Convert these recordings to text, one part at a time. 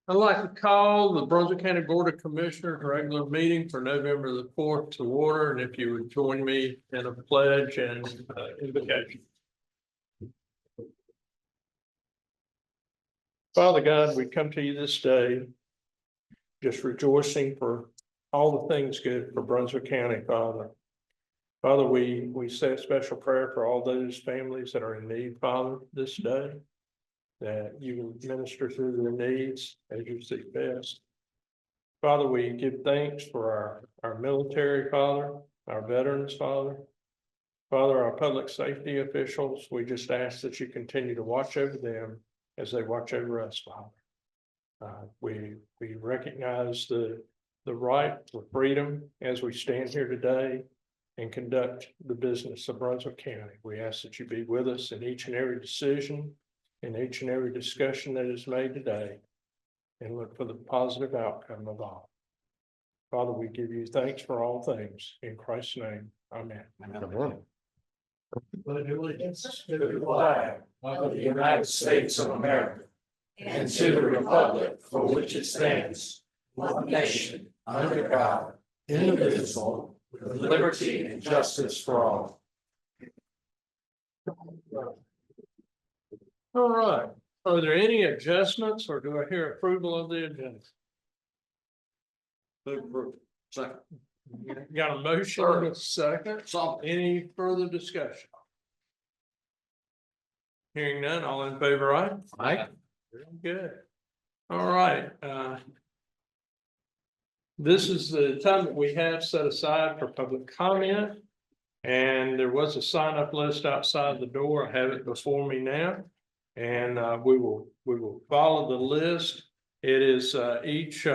I'd like to call the Brunswick County Board of Commissioners regular meeting for November the 4th to order, and if you would join me in a pledge and invocation. Father God, we come to you this day just rejoicing for all the things good for Brunswick County, Father. Father, we say a special prayer for all those families that are in need, Father, this day, that you will minister through their needs as you see best. Father, we give thanks for our military, Father, our veterans, Father. Father, our public safety officials, we just ask that you continue to watch over them as they watch over us, Father. We recognize the right for freedom as we stand here today and conduct the business of Brunswick County. We ask that you be with us in each and every decision, in each and every discussion that is made today, and look for the positive outcome of all. Father, we give you thanks for all things. In Christ's name, amen. Amen. Pledge allegiance to the flag of the United States of America and to the republic for which it stands, one nation, under God, indivisible, with liberty and justice for all. All right. Are there any adjustments or do I hear approval of the agenda? Second. Got a motion and a second. Any further discussion? Hearing none, all in favor, aye? Aye. Very good. All right. This is the time that we have set aside for public comment. And there was a sign up list outside the door. I have it before me now. And we will follow the list. It is each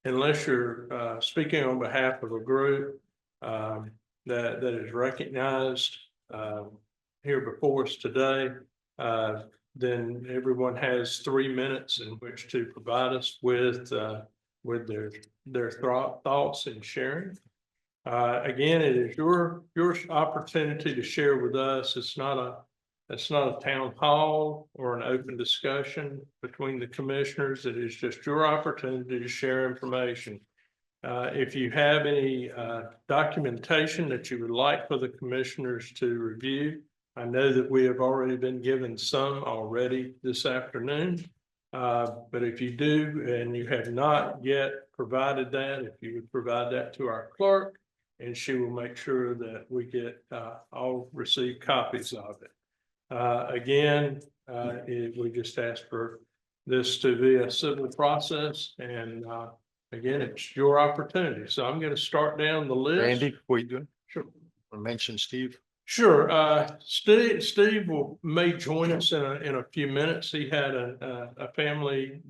unless you're speaking on behalf of a group that is recognized here before us today, then everyone has 3 minutes in which to provide us with their thoughts and sharing. Again, it is your opportunity to share with us. It's not a town hall or an open discussion between the commissioners. It is just your opportunity to share information. If you have any documentation that you would like for the commissioners to review, I know that we have already been given some already this afternoon. But if you do and you have not yet provided that, if you would provide that to our clerk, and she will make sure that we get all receive copies of it. Again, we just ask for this to be a civil process, and again, it's your opportunity. So I'm going to start down the list. Randy, before you do it, Sure. or mention Steve. Sure. Steve may join us in a few minutes. He had a family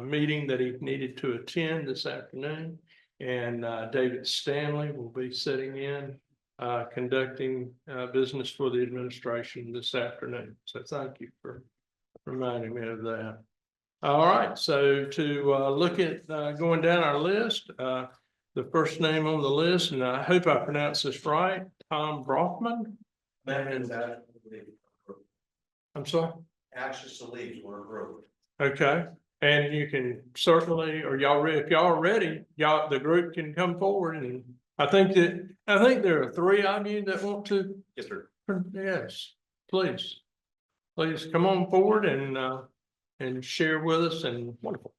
meeting that he needed to attend this afternoon, and David Stanley will be sitting in conducting business for the administration this afternoon. So thank you for reminding me of that. All right, so to look at going down our list, the first name on the list, and I hope I pronounced this right, Tom Brockman. And I'm sorry? Access to leads were approved. Okay, and you can certainly, or y'all ready, if y'all are ready, the group can come forward, and I think there are 3 of you that want to. Yes, sir. Yes, please come on forward and share with us, and wonderful.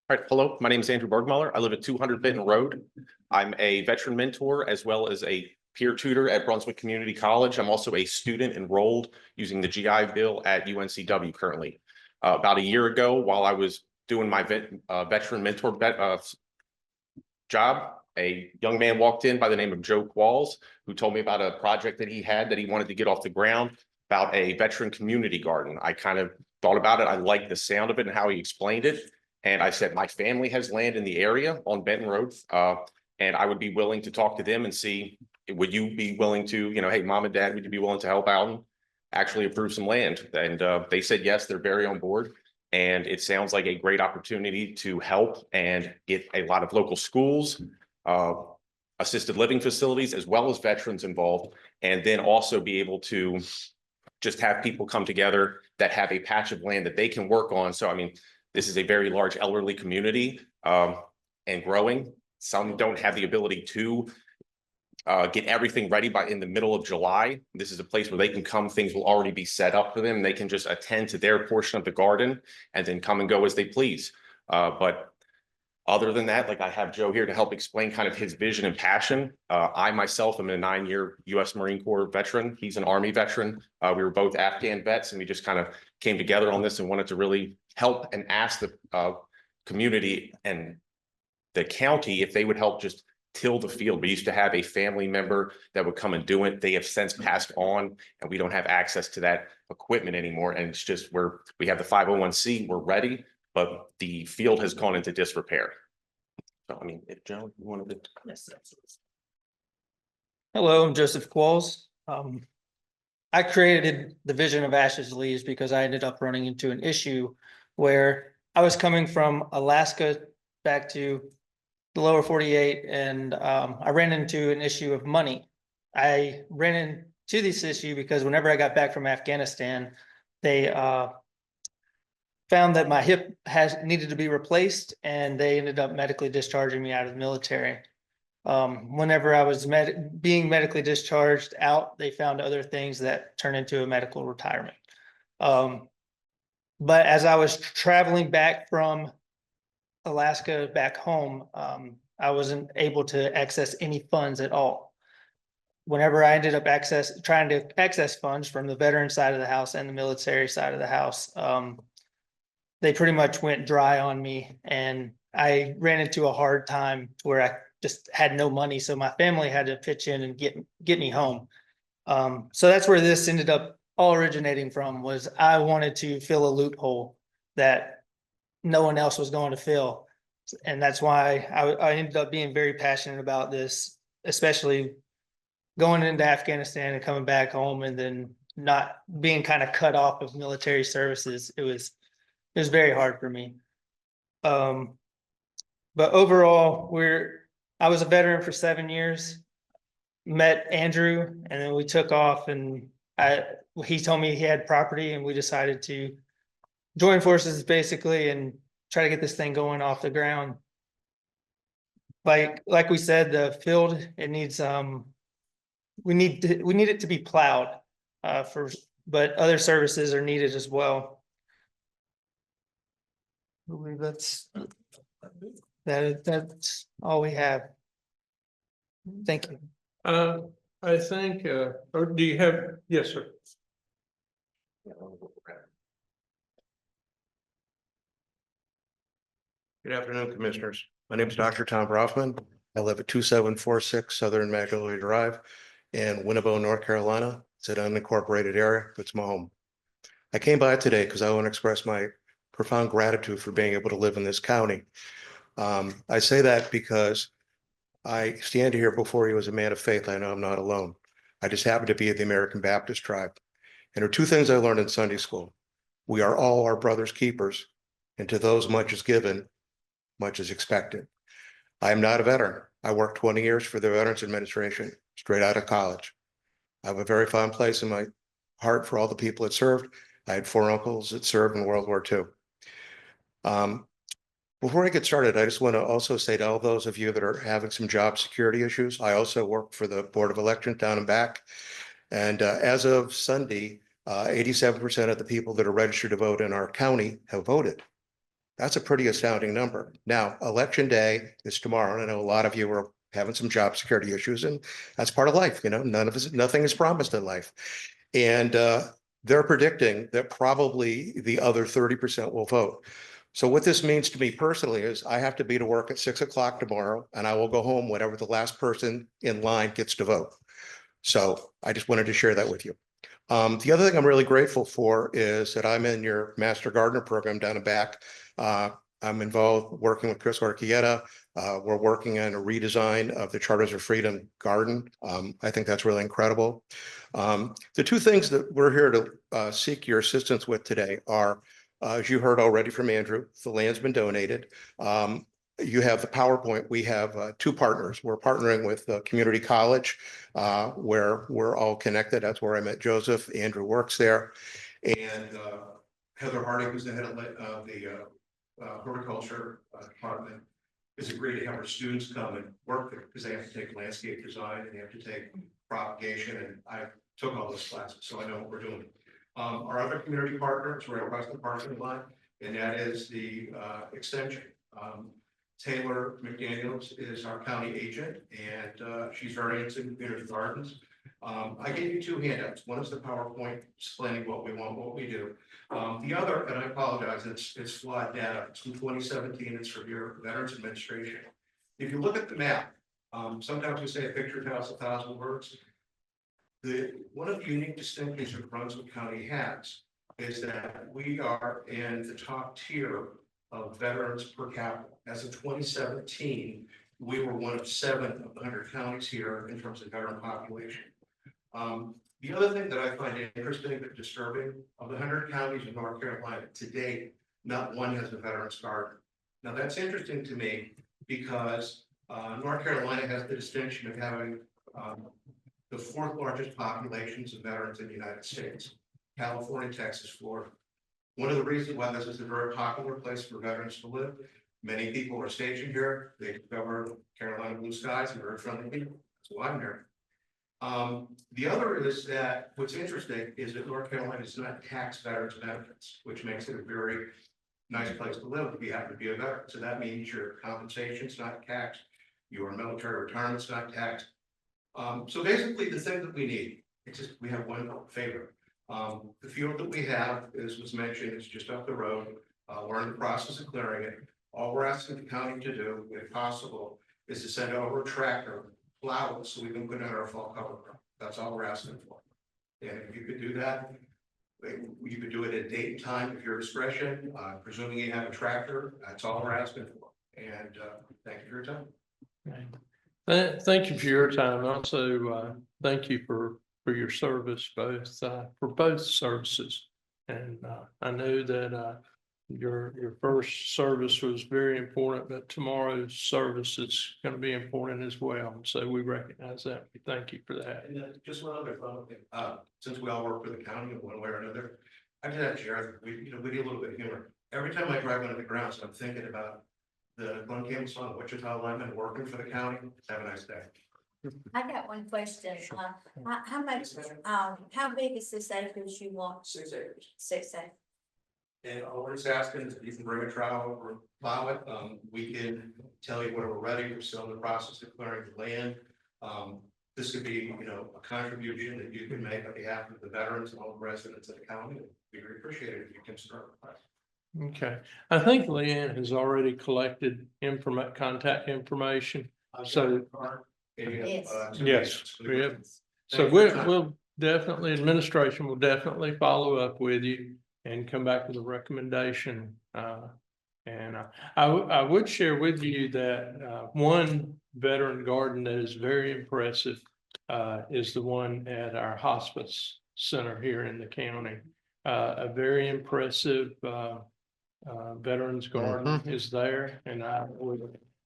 All right, hello, my name is Andrew Bergmuller. I live at 200 Benton Road. I'm a veteran mentor as well as a peer tutor at Brunswick Community College. I'm also a student enrolled using the GI Bill at UNCW currently. About a year ago, while I was doing my veteran mentor job, a young man walked in by the name of Joe Qualls, who told me about a project that he had that he wanted to get off the ground about a veteran community garden. I kind of thought about it. I liked the sound of it and how he explained it. And I said, my family has land in the area on Benton Road, and I would be willing to talk to them and see, would you be willing to, hey, mom and dad, would you be willing to help out and actually approve some land? And they said, yes, they're very on board. And it sounds like a great opportunity to help and get a lot of local schools, assisted living facilities, as well as veterans involved, and then also be able to just have people come together that have a patch of land that they can work on. So, I mean, This is a very large elderly community and growing. Some don't have the ability to get everything ready in the middle of July. This is a place where they can come, things will already be set up for them. They can just attend to their portion of the garden and then come and go as they please. But other than that, like I have Joe here to help explain kind of his vision and passion. I myself am a 9-year U.S. Marine Corps veteran. He's an Army veteran. We were both Afghan vets, and we just kind of came together on this and wanted to really help and ask the community and the county if they would help just till the field. We used to have a family member that would come and do it. They have since passed on, and we don't have access to that equipment anymore. And it's just we have the 501c, we're ready, but the field has gone into disrepair. So, I mean, if Joe, you wanted to. Yes. Hello, I'm Joseph Qualls. I created the vision of Ashes to Leaves because I ended up running into an issue where I was coming from Alaska back to the lower 48, and I ran into an issue of money. I ran into this issue because whenever I got back from Afghanistan, they found that my hip needed to be replaced, and they ended up medically discharging me out of the military. Whenever I was being medically discharged out, they found other things that turned into a medical retirement. But as I was traveling back from Alaska back home, I wasn't able to access any funds at all. Whenever I ended up trying to access funds from the veteran side of the house and the military side of the house, they pretty much went dry on me, and I ran into a hard time where I just had no money. So my family had to pitch in and get me home. So that's where this ended up all originating from, was I wanted to fill a loophole that no one else was going to fill. And that's why I ended up being very passionate about this, especially going into Afghanistan and coming back home and then not being kind of cut off of military services. It was very hard for me. But overall, I was a veteran for 7 years, met Andrew, and then we took off, and he told me he had property, and we decided to join forces basically and try to get this thing going off the ground. Like we said, the field, it needs we need it to be plowed but other services are needed as well. I believe that's all we have. Thank you. I think, or do you have, yes, sir. Good afternoon, Commissioners. My name is Dr. Tom Brofman. I live at 2746 Southern Magnolia Drive in Winnebago, North Carolina. It's an unincorporated area, but it's my home. I came by today because I want to express my profound gratitude for being able to live in this county. I say that because I stand here before you as a man of faith. I know I'm not alone. I just happen to be of the American Baptist tribe. And there are two things I learned in Sunday school. We are all our brother's keepers, and to those much is given, much is expected. I am not a veteran. I worked 20 years for the Veterans Administration, straight out of college. I have a very fond place in my heart for all the people that served. I had 4 uncles that served in World War II. Before I get started, I just want to also say to all those of you that are having some job security issues, I also work for the Board of Elections down and back. And as of Sunday, 87% of the people that are registered to vote in our county have voted. That's a pretty astounding number. Now, election day is tomorrow, and I know a lot of you are having some job security issues, and that's part of life. You know, nothing is promised in life. And they're predicting that probably the other 30% will vote. So what this means to me personally is I have to be to work at 6 o'clock tomorrow, and I will go home whenever the last person in line gets to vote. So I just wanted to share that with you. The other thing I'm really grateful for is that I'm in your Master Gardener program down and back. I'm involved working with Chris Orchietta. We're working on a redesign of the Charters of Freedom garden. I think that's really incredible. The two things that we're here to seek your assistance with today are, as you heard already from Andrew, the land's been donated. You have the PowerPoint. We have 2 partners. We're partnering with the community college where we're all connected. That's where I met Joseph. Andrew works there. And Heather Harding, who's the head of the horticulture department has agreed to have our students come and work there because they have to take landscape design and they have to take propagation, and I took all those classes, so I know what we're doing. Our other community partner is right across the parking lot, and that is the extension. Taylor McDaniels is our county agent, and she's very into community gardens. I gave you two handouts. One is the PowerPoint explaining what we want, what we do. The other, and I apologize, it's flawed data. It's from 2017. It's from your Veterans Administration. If you look at the map, sometimes we say a picture tells 1,000 words. One of the unique distinctions that Brunswick County has is that we are in the top tier of veterans per capita. As of 2017, we were one of 7 of the 100 counties here in terms of veteran population. The other thing that I find interesting but disturbing, of the 100 counties in North Carolina to date, not one has a veterans garden. Now that's interesting to me because North Carolina has the distinction of having the 4th largest populations of veterans in the United States: California, Texas, Florida. One of the reasons why this is a very popular place for veterans to live, many people are stationed here. They discover Carolina blue skies and very friendly people. That's why I'm here. The other is that what's interesting is that North Carolina does not tax veterans benefits, which makes it a very nice place to live if you happen to be a veteran. So that means your compensation is not taxed, your military retirement's not taxed. So basically the thing that we need, it's just, we have one favor. The field that we have, as was mentioned, is just up the road. We're in the process of clearing it. All we're asking the county to do, if possible, is to send over a tractor, plow it so we can put in our fall cover crop. That's all we're asking for. And if you could do that, you could do it at date and time at your discretion, presuming you have a tractor. That's all we're asking for. And thank you for your time. Thank you for your time. Also, thank you for your service, both for both services. And I know that your first service was very important, but tomorrow's service is going to be important as well. So we recognize that. We thank you for that. And just one other thought, since we all work for the county in one way or another, I just have to share, we need a little bit of humor. Every time I drive under the grounds, I'm thinking about the Glen Campbell song, Wichita lineman working for the county. Have a nice day. I got one question. How much, how big is this acres you want? 6 acres. 6 acres. And all we're just asking is if you can bring a trowel or plow it, we can tell you when we're ready. We're still in the process of clearing the land. This could be, a contribution that you can make on behalf of the veterans and all the residents of the county. We really appreciate it if you can start with us. Okay. I think Leanne has already collected contact information. So Yes. yes, we have. So Thank you for your time. we'll definitely, administration will definitely follow up with you and come back with a recommendation. And I would share with you that one veteran garden that is very impressive is the one at our hospice center here in the county. A very impressive veterans garden is there, and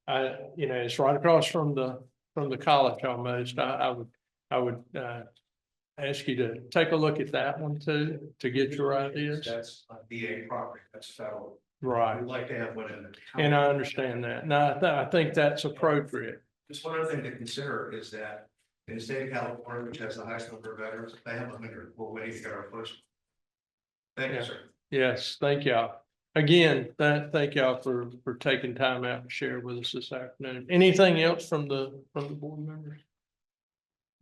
it's right across from the college almost. I would ask you to take a look at that one too, to get your ideas. That's VA property. That's federal. Right. We'd like to have one in the And county. I understand that. No, I think that's appropriate. Just one other thing to consider is that in the state of California, which has the highest number of veterans, they have 100. We're waiting to get our first. Thank you, Yeah. sir. Yes, thank y'all. Again, thank y'all for taking time out to share with us this afternoon. Anything else from the board members?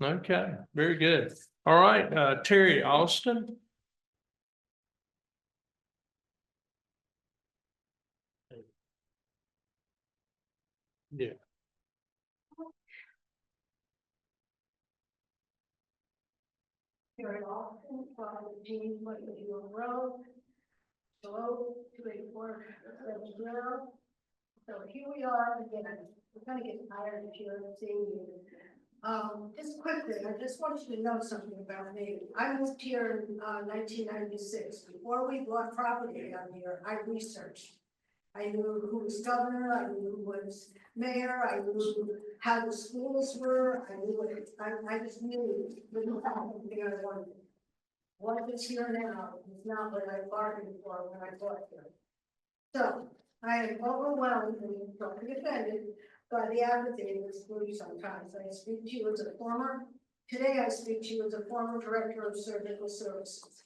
Okay, very good. All right, Terry Austin. Yeah. Very often, Gene, what you do on the road. Hello, 284, so here we are again. We're kind of getting tired of you and seeing you. Just quickly, I just want you to know something about me. I moved here in 1996. Before we bought property down here, I researched. I knew who was governor, I knew who was mayor, I knew how the schools were, I knew it, I just knew the thing I wanted. What is here now is not what I bargained for when I bought here. So, I am overwhelmed and don't be offended by the apathy and exclusion sometimes. I speak to you as a former, today I speak to you as a former director of surgical services.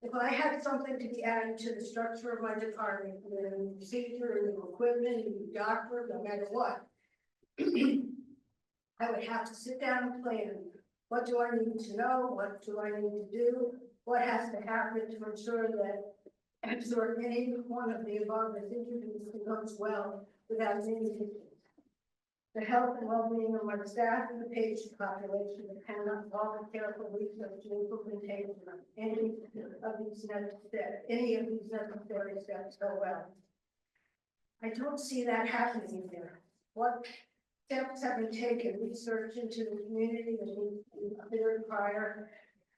If I had something to be added to the structure of my department, new procedure, new equipment, new doctor, no matter what, I would have to sit down and plan. What do I need to know? What do I need to do? What has to happen to ensure that absorb any one of the above is introduced and goes well without any issues. The health and well-being of my staff and the patient population depend on all the careful research and implementation of any of these necessary steps go well. I don't see that happening here. What steps have been taken, research into the community that needs to be cleared prior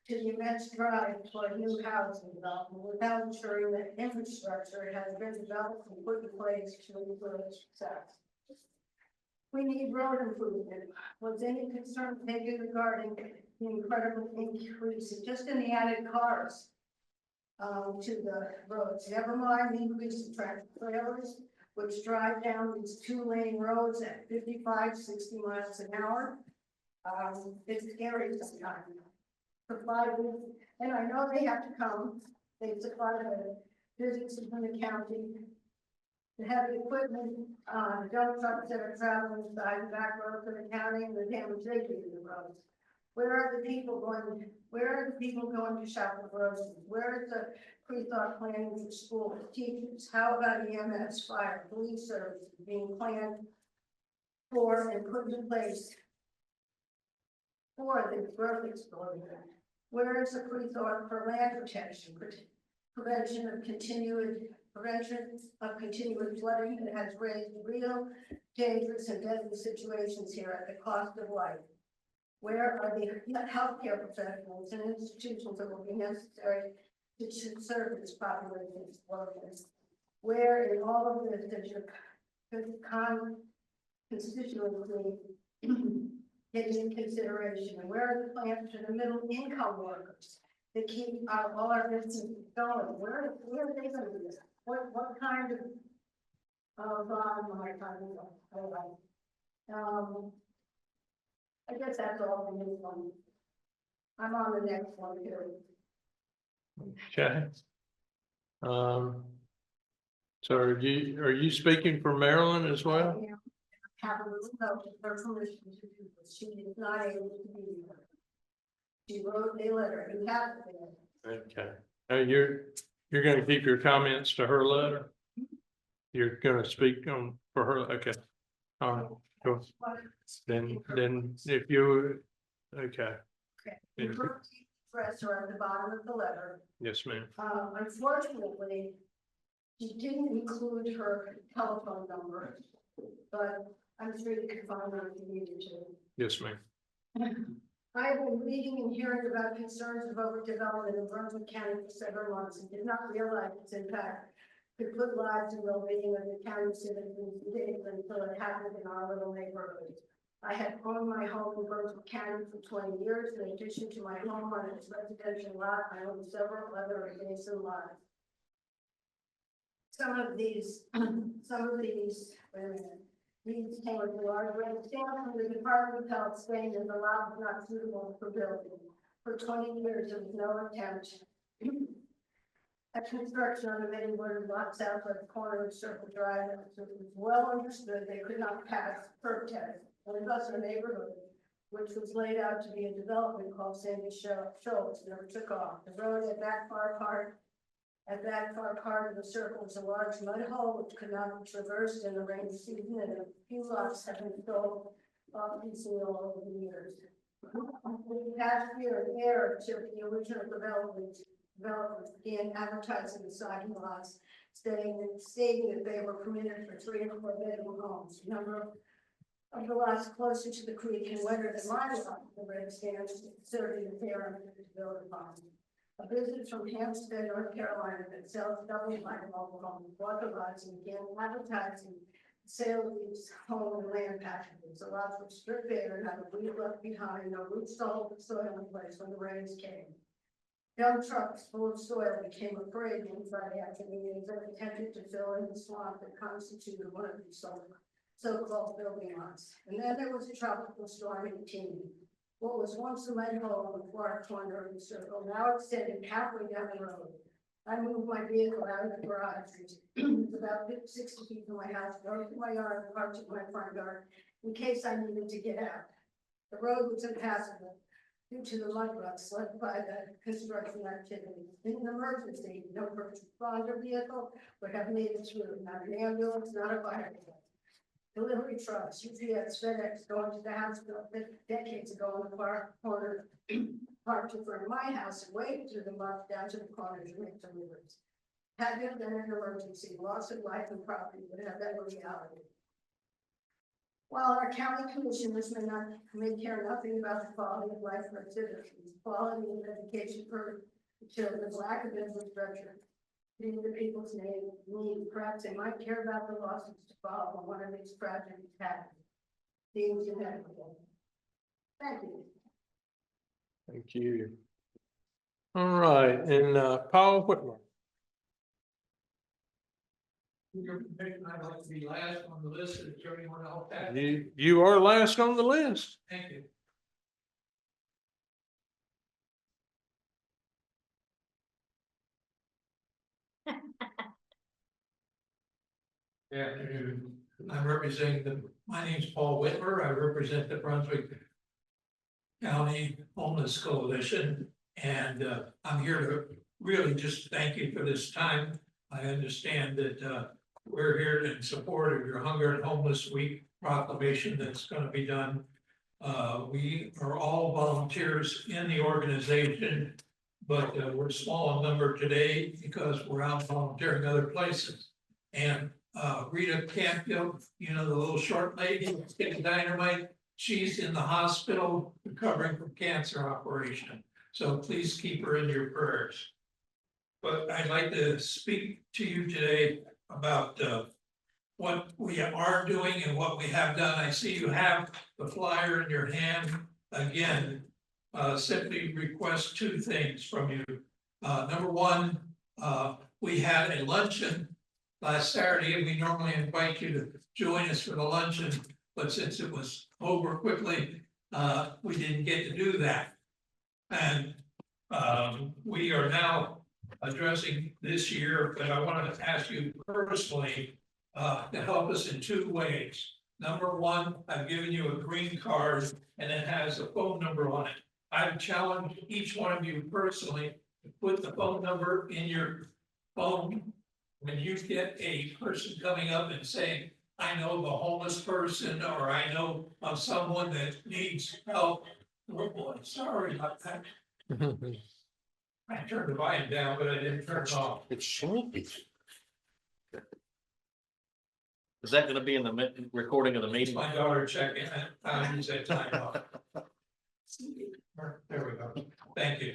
to the immense drive toward new housing development without ensuring that infrastructure has been developed and put in place to ensure its success. We need road improvement. Was any concern taken regarding the incredible increase just in the added cars to the roads? Never mind the increase in tractor trailers, which drive down these 2-lane roads at 55, 60 miles an hour. It's scary sometimes. And I know they have to come. They supply the visits from the county. The heavy equipment, dump trucks that are traveling side and back roads of the county and the damage they do to the roads. Where are the people going? Where are the people going to shop for groceries? Where is the pre-thought planning for schools, teachers? How about EMS, fire, police service being planned for and put in place for the growth explosion? Where is the pre-thought for land protection, prevention of continued flooding that has raised real dangerous and deadly situations here at the cost of life? Where are the healthcare professionals and institutions that will be necessary to serve this population explosion? Where in all of this does your constituency take into consideration? And where are the plans for the middle income workers that keep all our businesses going? Where are they going to do this? What kind of I guess that's all for this one. I'm on the next one too. Okay. So are you speaking for Maryland as well? Have a little note of her permission to do this. She is not able to be here. She wrote a letter. You have it there. Okay. You're gonna keep your comments to her letter? You're gonna speak on for her, okay. All right, cool. Then if you, okay, The first address are at the bottom of the letter. yes, ma'am. Unfortunately, she didn't include her telephone number, but I'm sure you can find her if you needed to. Yes, ma'am. I've been reading and hearing about concerns of overdevelopment in Brunswick County for several months and did not realize its impact could put lives and well-being of the county citizens in danger until it happened in our little neighborhood. I had owned my home in Brunswick County for 20 years. In addition to my home on its residential lot, I own several other adjacent lots. Some of these, these came with a large red stamp from the Department of Health saying that the lot was not suitable for building. For 20 years, there was no attempt at construction on the many worded lots south of the corner of Circle Drive. It was well understood they could not pass perk test, and thus our neighborhood, which was laid out to be a development called Sandy Shoals, never took off. The road at that far part of the circle was a large mud hole which could not be traversed in the rainy season, and a few lots have been sold off easily all over the years. The past year, an heir to the original developers began advertising the siding lots, stating that they were permitted for 3 or 4 bedroom homes. A number of the lots closer to the creek and wetter than my lot, the red stands serving the fair to build upon. A business from Hampstead, North Carolina that sells double wide mobile homes bought the lots and began advertising the sale of these home and land packages. The lots were stripped bare and had a weed left behind, no roots to hold the soil in place when the rains came. Dump trucks full of soil became a parade on Friday afternoon that attempted to fill in the swamp that constituted one of these so-called building lots. And then there was a tropical storm 18. What was once a mud hole on the far corner of the circle now extended halfway down the road. I moved my vehicle out of the garage, it's about 60 feet from my house, drove to my yard, parked at my front yard, in case I needed to get out. The road was impassable due to the mud ruts left by the construction activity. In an emergency, no first responder vehicle would have made it through, not an ambulance, not a fire truck. Delivery trucks, UPS, FedEx going to the hospital decades ago on the far corner, parked in front of my house and waited through the mud down to the corner to make deliveries. Had there been an emergency, loss of life and property would have been a reality. While our county commissioners may care nothing about the quality of life for citizens, quality of education for children, lack of infrastructure, the people's need, perhaps they might care about the losses to follow when one of these tragedies happens. Seems inevitable. Thank you. Thank you. All right, and Paul Whitmer. Your permission, I'd like to be last on the list. Is there anyone else? You are last on the list. Thank you. Good afternoon. I'm representing my name's Paul Whitmer. I represent the Brunswick County Homeless Coalition, and I'm here to really just thank you for this time. I understand that we're here in support of your Hunger and Homeless Week proclamation that's going to be done. We are all volunteers in the organization, but we're small in number today because we're out volunteering other places. And Rita Campfield, you know, the little short lady that's getting dynamite, she's in the hospital recovering from cancer operation. So please keep her in your prayers. But I'd like to speak to you today about what we are doing and what we have done. I see you have the flyer in your hand. Again, simply request two things from you. Number one, we had a luncheon last Saturday, and we normally invite you to join us for the luncheon, but since it was over quickly, we didn't get to do that. And we are now addressing this year, but I wanted to ask you personally to help us in two ways. Number one, I've given you a green card and it has a phone number on it. I've challenged each one of you personally to put the phone number in your phone. When you get a person coming up and saying, I know the homeless person, or I know of someone that needs help. Oh boy, sorry about that. I turned the volume down, but I didn't turn it off. It should be. Is that gonna be in the recording of the It's meeting? my daughter checking, I use that time off. There we go, thank you.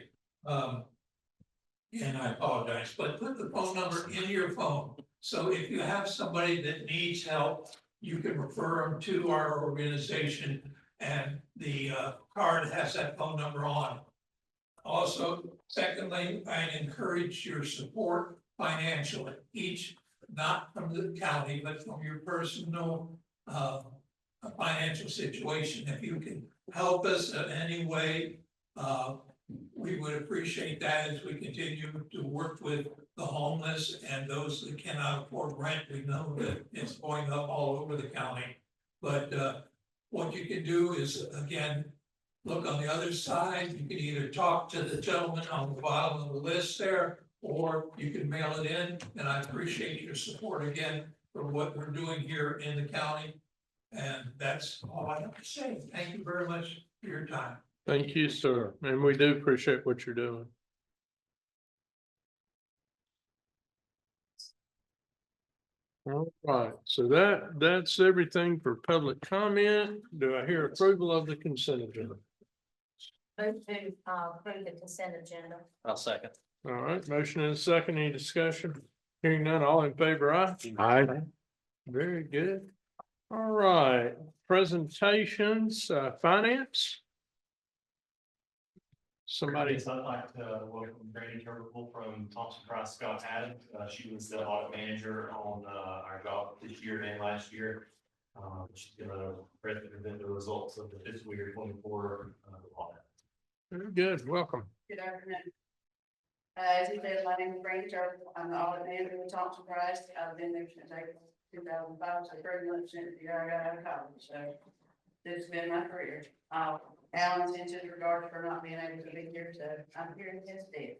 And I apologize, but put the phone number in your phone. So if you have somebody that needs help, you can refer them to our organization, and the card has that phone number on. Also, secondly, I encourage your support financially, each, not from the county, but from your personal financial situation. If you can help us in any way, we would appreciate that as we continue to work with the homeless and those that cannot afford rent. We know that it's going up all over the county. But what you can do is, again, look on the other side. You can either talk to the gentleman on the bottom of the list there, or you can mail it in. And I appreciate your support again for what we're doing here in the county. And that's all I have to say. Thank you very much for your time. Thank you, sir. And we do appreciate what you're doing. All right, so that's everything for public comment. Do I hear approval of the consent agenda? Move to approve the consent agenda. I'll second. All right, motion and a second, any discussion? Hearing none, all in favor, aye? Aye. Very good. All right, presentations, finance. Somebody, I'd like to welcome Brandy Turble from Thompson Price Scott Adams. She was the audit manager on our job this year and last year. She's gonna present the results of the fiscal year 24 audit. very good, welcome. Good afternoon. As you said, my name is Brandy Turtle. I'm the audit manager with Thompson Price. I've been there since April 2005, so pretty much since the year I got out of college. So this has been my career. Alan sends his regards for not being able to be here, so I'm here in his stead.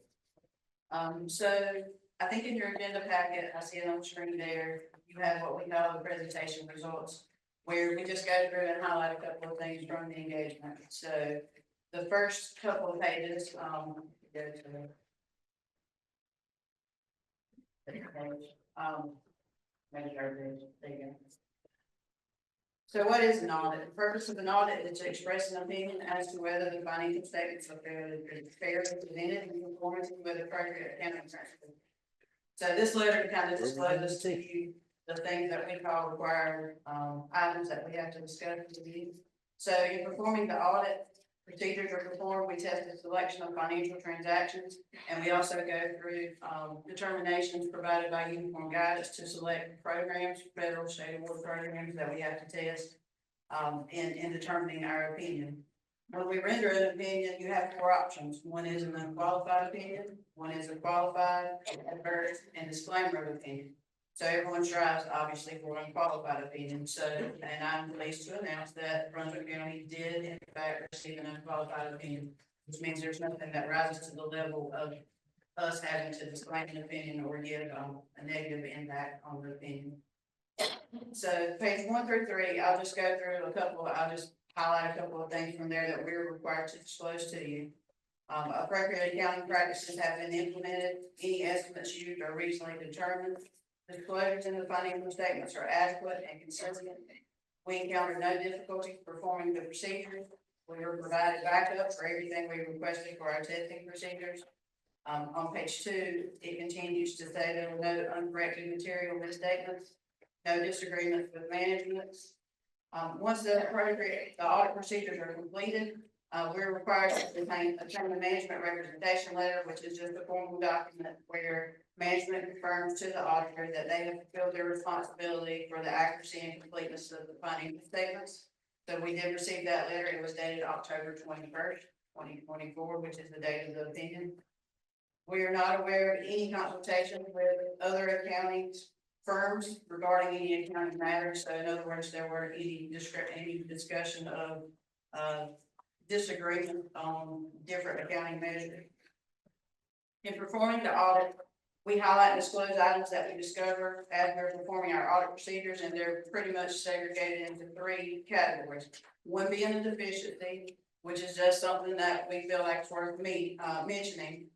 So I think in your agenda packet, I see it on the screen there, you have what we call the presentation results, where we just go through and highlight a couple of things from the engagement. So the first couple of pages, go to maybe our page, there you go. So what is an audit? The purpose of an audit is to express an opinion as to whether the financial statements are fairly presented in conformance with appropriate accounting principles. So this letter kind of discloses to you the things that we call required items that we have to discuss with you. So in performing the audit, procedures are performed, we test the selection of financial transactions, and we also go through determinations provided by uniform guidance to select programs, federal, state award programs that we have to test in determining our opinion. When we render an opinion, you have four options. One is an unqualified opinion, one is a qualified, adverse, and disclaimer of opinion. So everyone strives obviously for an unqualified opinion. So, and I'm pleased to announce that Brunswick County did in fact receive an unqualified opinion, which means there's nothing that rises to the level of us having to disclaim an opinion or give a negative impact on the opinion. So page 1 through 3, I'll just go through I'll just highlight a couple of things from there that we're required to disclose to you. Appropriate accounting practices have been implemented. Any estimates used are reasonably determined. Disclosures in the financial statements are adequate and consistent. We encountered no difficulties performing the procedures. We were provided backup for everything we requested for our testing procedures. On page 2, it continues to say there were no uncorrected material misstatements, no disagreements with management. Once the audit procedures are completed, we're required to obtain a management representation letter, which is just a formal document where management confirms to the auditor that they have fulfilled their responsibility for the accuracy and completeness of the financial statements. So we did receive that letter. It was dated October 21st, 2024, which is the date of the opinion. We are not aware of any consultation with other accounting firms regarding any accounting matters. So in other words, there weren't any discussion of disagreement on different accounting measures. In performing the audit, we highlight and disclose items that we discover as we're performing our audit procedures, and they're pretty much segregated into 3 categories. One being a deficiency, which is just something that we feel like it's worth mentioning.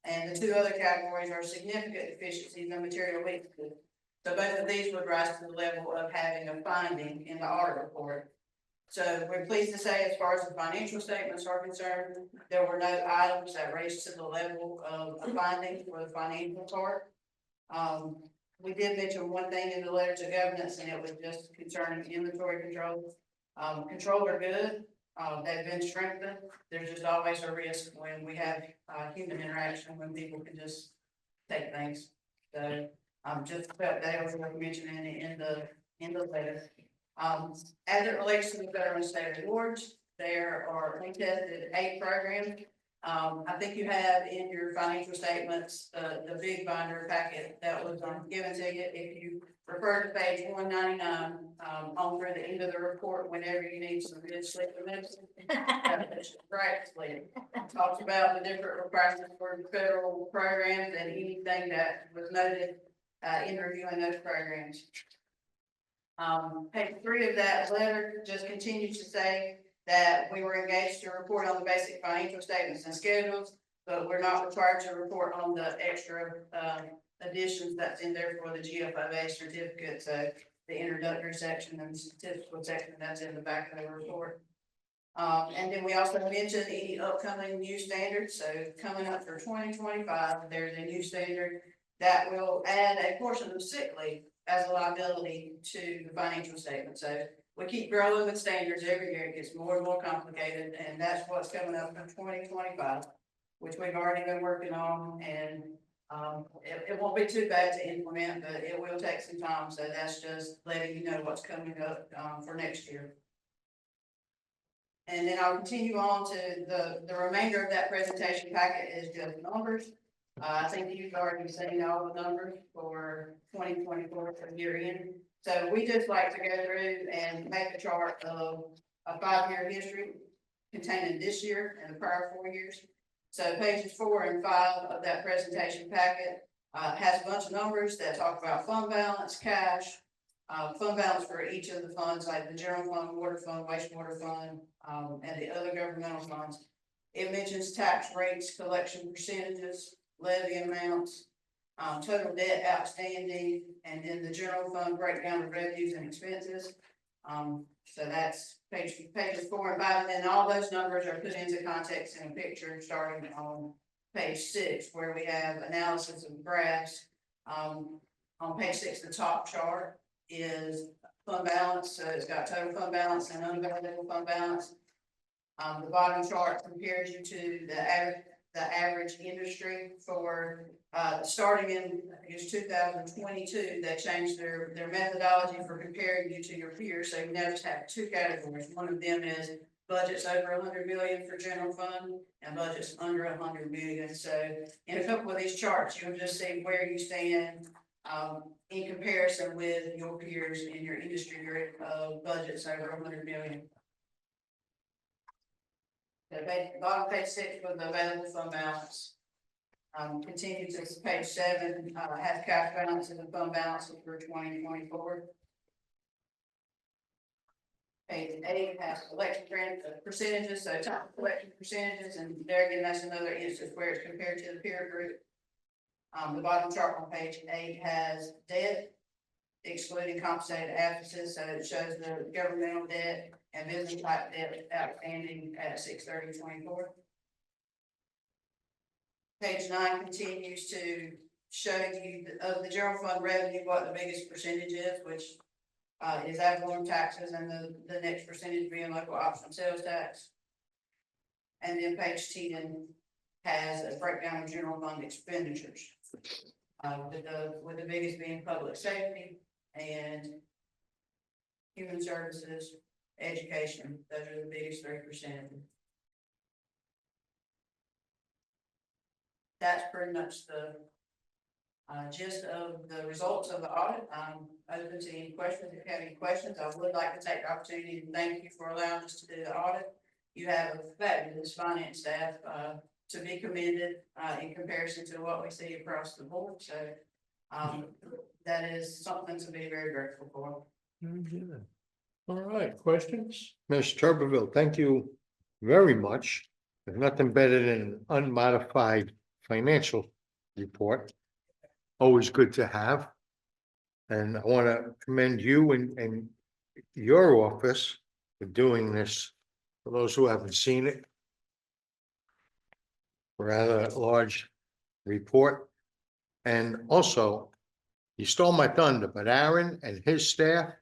And the 2 other categories are significant deficiencies and material weaknesses. So both of these would rise to the level of having a finding in the audit report. So we're pleased to say, as far as the financial statements are concerned, there were no items that raised to the level of a finding for the financial part. We did mention one thing in the letter to governance, and it was just concerning inventory controls. Controls are good. They've been strengthened. There's just always a risk when we have human interaction, when people can just take things. So just felt that was worth mentioning in the letter. As it relates to the federal and state awards, we tested 8 programs. I think you have in your financial statements, the big binder packet that was given to you. If you refer to page 199, on through the end of the report, whenever you need some good sleep medicine, right, sleep. Talks about the different requirements for federal programs and anything that was noted in reviewing those programs. Page 3 of that letter just continues to say that we were engaged to report on the basic financial statements and schedules, but we're not required to report on the extra additions that's in there for the GFOA certificate. So the introductory section and statistical section that's in the back of the report. And then we also mentioned any upcoming new standards. So coming up for 2025, there's a new standard that will add a portion of sick leave as a liability to the financial statement. So we keep growing with standards every year. It gets more and more complicated, and that's what's coming up in 2025. which we've already been working on, and it won't be too bad to implement, but it will take some time, so that's just letting you know what's coming up, for next year. And then I'll continue on to the remainder of that presentation packet is just numbers. I think you've already seen all the numbers for 2024 for year end. So we just like to go through and make a chart of a 5-year history containing this year and the prior 4 years. So pages 4 and 5 of that presentation packet has a bunch of numbers that talk about fund balance, cash, fund balance for each of the funds, like the general fund, water fund, wastewater fund, and the other governmental funds. It mentions tax rates, collection percentages, levy amounts, total debt outstanding, and then the general fund breakdown of revenues and expenses. So that's pages 4 and 5, and then all those numbers are put into context in a picture starting on page 6, where we have analysis of graphs. On page 6, the top chart is fund balance, so it's got total fund balance and unavailable fund balance. The bottom chart compares you to the average industry for starting in, I guess, 2022. They changed their methodology for comparing you to your peers. So you now just have 2 categories. One of them is budgets over 100 million for general fund and budgets under 100 million. So in a couple of these charts, you'll just see where you stand in comparison with your peers in your industry group of budgets over 100 million. The bottom page 6 with the available fund balance. Continue to page 7, has cash balances and fund balances for 2024. Page 8 has collection percentages, so top collection percentages, and there again, that's another instance where it's compared to the peer group. The bottom chart on page 8 has debt, excluding compensated absences, so it shows the governmental debt and business type debt outstanding at 6/30/24. Page 9 continues to show you of the general fund revenue, what the biggest percentage is, which is ad valorem taxes, and the next percentage being local option sales tax. And then page 10 has a breakdown of general fund expenditures, with the biggest being public safety and human services, education. Those are the biggest 3%. That's pretty much the gist of the results of the audit. Open to any questions. If you have any questions, I would like to take the opportunity to thank you for allowing us to do the audit. You have a fabulous finance staff to be commended in comparison to what we see across the board. So that is something to be very grateful for. Very good. All right, questions? Mr. Tuberville, thank you very much. There's nothing better than an unmodified financial report. Always good to have. And I want to commend you and your office for doing this. For those who haven't seen it, rather large report. And also, you stole my thunder, but Aaron and his staff,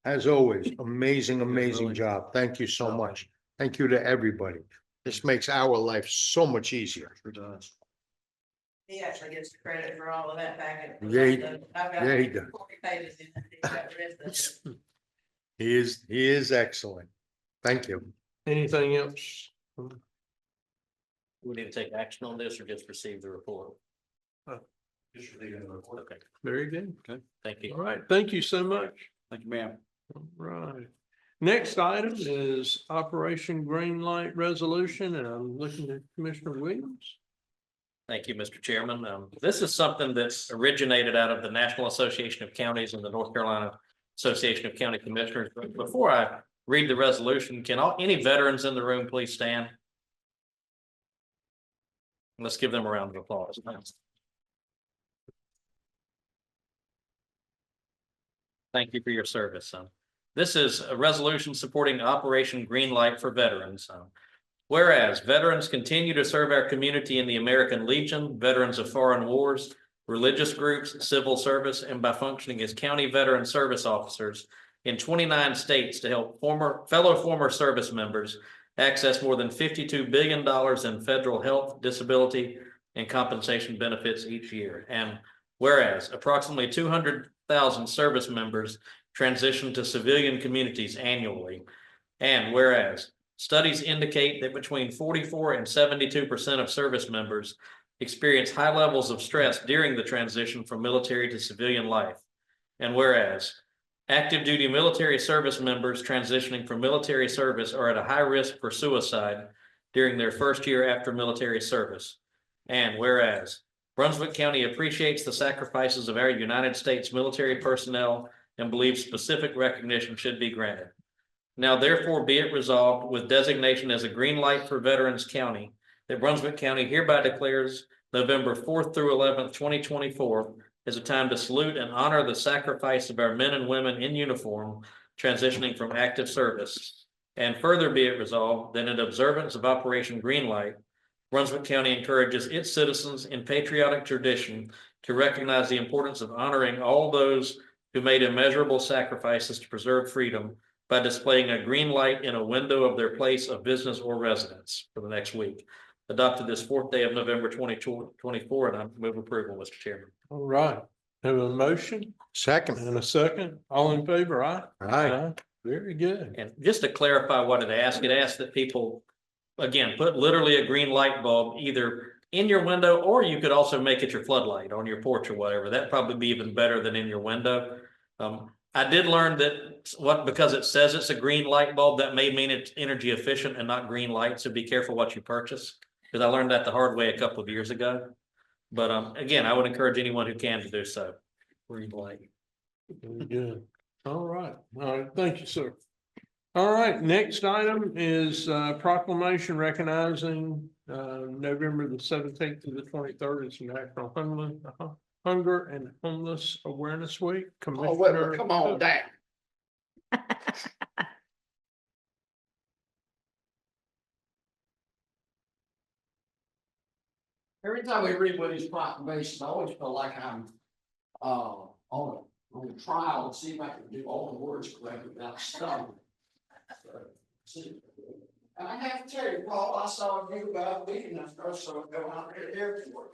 as always, amazing job. Thank you so much. Thank you to everybody. This makes our life so much easier. He actually gets the credit for all of that packet. Yeah, he does. 40 pages in it. He's got the rest of it. He is excellent. Thank you. Anything else? We need to take action on this or just receive the report? Okay, Very good. thank you. All right, thank you so much. Thank you, ma'am. All right. Next item is Operation Greenlight Resolution, and I'm looking at Commissioner Williams. Thank you, Mr. Chairman. This is something that's originated out of the National Association of Counties and the North Carolina Association of County Commissioners. But before I read the resolution, can any veterans in the room please stand? Let's give them a round of applause. Thank you for your service. This is a resolution supporting Operation Greenlight for veterans. Whereas veterans continue to serve our community in the American Legion, veterans of foreign wars, religious groups, civil service, and by functioning as county veteran service officers in 29 states to help fellow former service members access more than $52 billion in federal health, disability, and compensation benefits each year. And whereas approximately 200,000 service members transition to civilian communities annually. And whereas studies indicate that between 44 and 72% of service members experience high levels of stress during the transition from military to civilian life. And whereas active duty military service members transitioning from military service are at a high risk for suicide during their first year after military service. And whereas Brunswick County appreciates the sacrifices of our United States military personnel and believes specific recognition should be granted. Now therefore be it resolved with designation as a green light for Veterans County, that Brunswick County hereby declares November 4th through 11th, 2024 as a time to salute and honor the sacrifice of our men and women in uniform transitioning from active service. And further be it resolved that in observance of Operation Greenlight, Brunswick County encourages its citizens in patriotic tradition to recognize the importance of honoring all those who made immeasurable sacrifices to preserve freedom by displaying a green light in a window of their place of business or residence for the next week. Adopted this 4th day of November 2024, and I move approval, Mr. Chairman. All right, have a motion Second. and a second. All in favor, aye? Aye. Very good. And just to clarify what it asked that people, again, put literally a green light bulb either in your window, or you could also make it your floodlight on your porch or whatever. That'd probably be even better than in your window. I did learn that because it says it's a green light bulb, that may mean it's energy efficient and not green light. So be careful what you purchase, because I learned that the hard way a couple of years ago. But again, I would encourage anyone who can to do so. Green light. Very good. All right, thank you, sir. All right, next item is proclamation recognizing November the 17th to the 23rd is National Hunger and Homeless Awareness Week. Commissioner, come on down. Every time we read one of these proclamations, I always feel like I'm on trial and see if I can do all the words correctly without stumbling. And I have to tell you, Paul, I saw you about a week and I started going out there at the airport.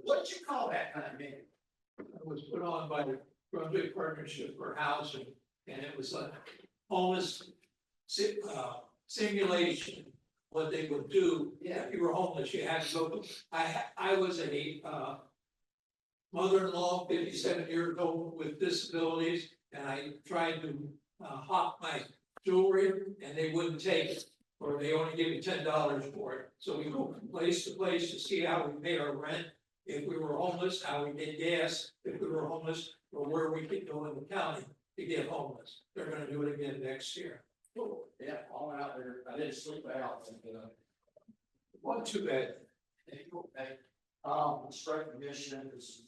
What did you call that kind of meeting? It was put on by the Brunswick Partnership for Housing, and it was a homeless simulation. What they would do, if you were homeless, you had to go. I was a mother-in-law, 57 years old with disabilities, and I tried to hawk my jewelry, and they wouldn't take it, or they only gave me $10 for it. So we go from place to place to see how we paid our rent. If we were homeless, how we did gas, if we were homeless, or where we could go in the county to get homeless. They're gonna do it again next year. Yeah, I went out there, I didn't sleep out. Wasn't too bad. Strike commission, this is,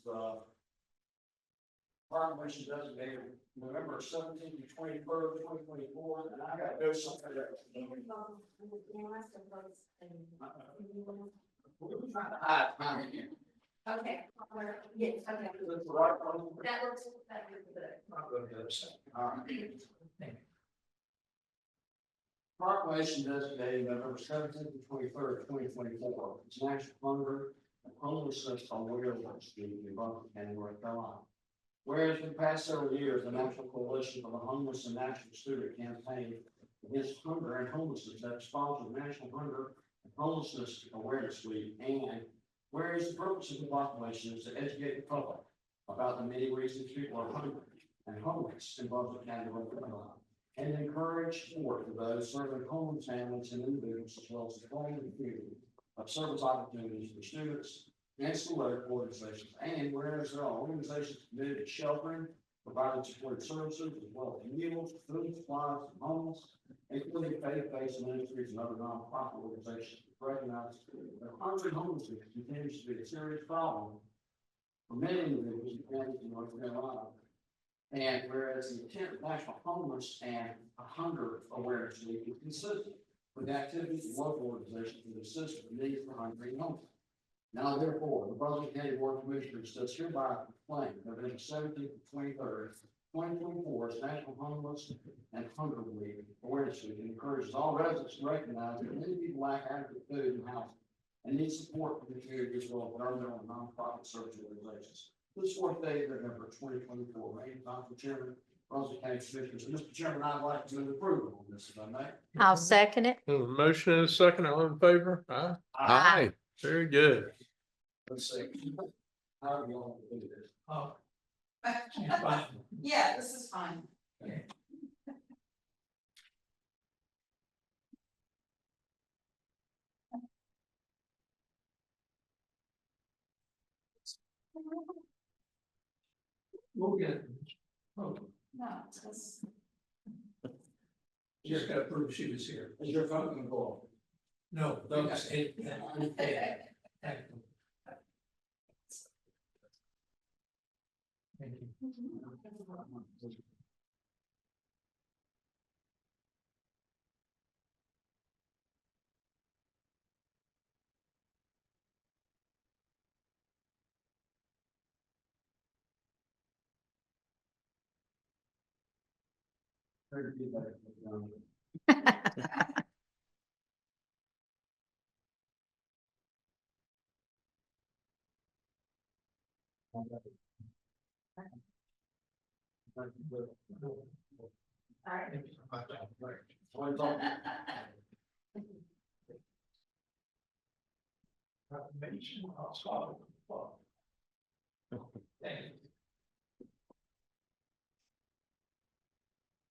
proclamation designated November 17th to 23rd, 2024, and I gotta do something there. We're trying to hide time here. Okay, yes, okay. That's the right one. That looks good. I'll go to the other side. All right. Proclamation designated November 17th to 23rd, 2024. It's National Hunger and Homelessness Awareness Week in Brunswick County, North Carolina. Whereas in the past several years, the National Coalition for the Homeless and National Student Campaign Against Hunger and Homelessness has sponsored National Hunger and Homelessness Awareness Week. And whereas the purpose of the proclamation is to educate the public about the many reasons people are hungry and homeless in Brunswick County, North Carolina, and encourage support for those serving homeless families and individuals, as well as exploring the community of service opportunities for students and school organizations. And whereas there are organizations committed to sheltering, providing supported services, as well as meals, food supplies, and homeless, including faith-based ministries and other nonprofit organizations, recognize that hunger and homelessness continues to be a serious problem for many individuals and families in North Carolina. And whereas the intent of National Homeless and Hunger Awareness Week is consistent with the activities of local organizations that assist with the needs for hungry and homeless. Now therefore, the Brunswick County Board of Commissioners does hereby proclaim November 17th to 23rd 2024 is National Homeless and Hunger Week Awareness Week, and encourages all residents to recognize that many people lack adequate food and housing and need support from the community as well as governmental and nonprofit service organizations. This fourth day of November 2024, Mayor Council Chairman, Brunswick County Commissioners, and Mr. Chairman, I'd like to move approval on this, if I may. I'll second it. A motion and a second, all in favor? Aye. Aye. Very good. Let's see. How do you want to do this? Oh. She's fine. Yeah, this is fine. We'll get it. Oh, No, it's. just gotta prove she was here. Is your phone going to go off? No, those. Thank you.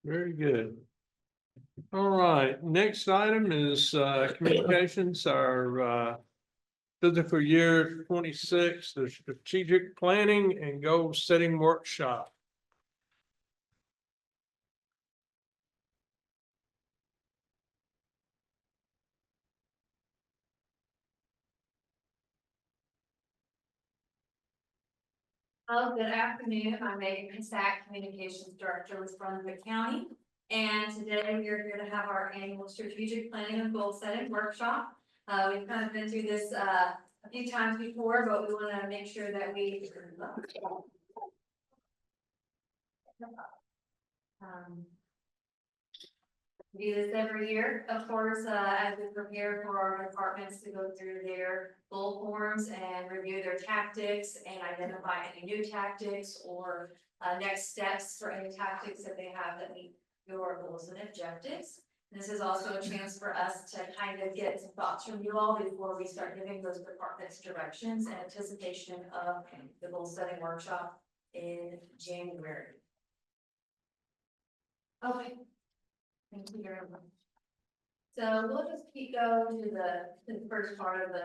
Very good. All right, next item is communications, our fiscal year 26, the strategic planning and goal setting workshop. Hello, good afternoon. I'm Megan Casack, Communications Director with Brunswick County. And today we are here to have our annual strategic planning and goal setting workshop. We've kind of been through this a few times before, but we want to make sure that we do this every year, of course, as we prepare for our departments to go through their goal forms and review their tactics and identify any new tactics or next steps for any tactics that they have that meet your goals and objectives. This is also a chance for us to kind of get some thoughts from you all before we start giving those departments directions in anticipation of the goal setting workshop in January. Okay. Thank you very much. So we'll just keep going to the first part of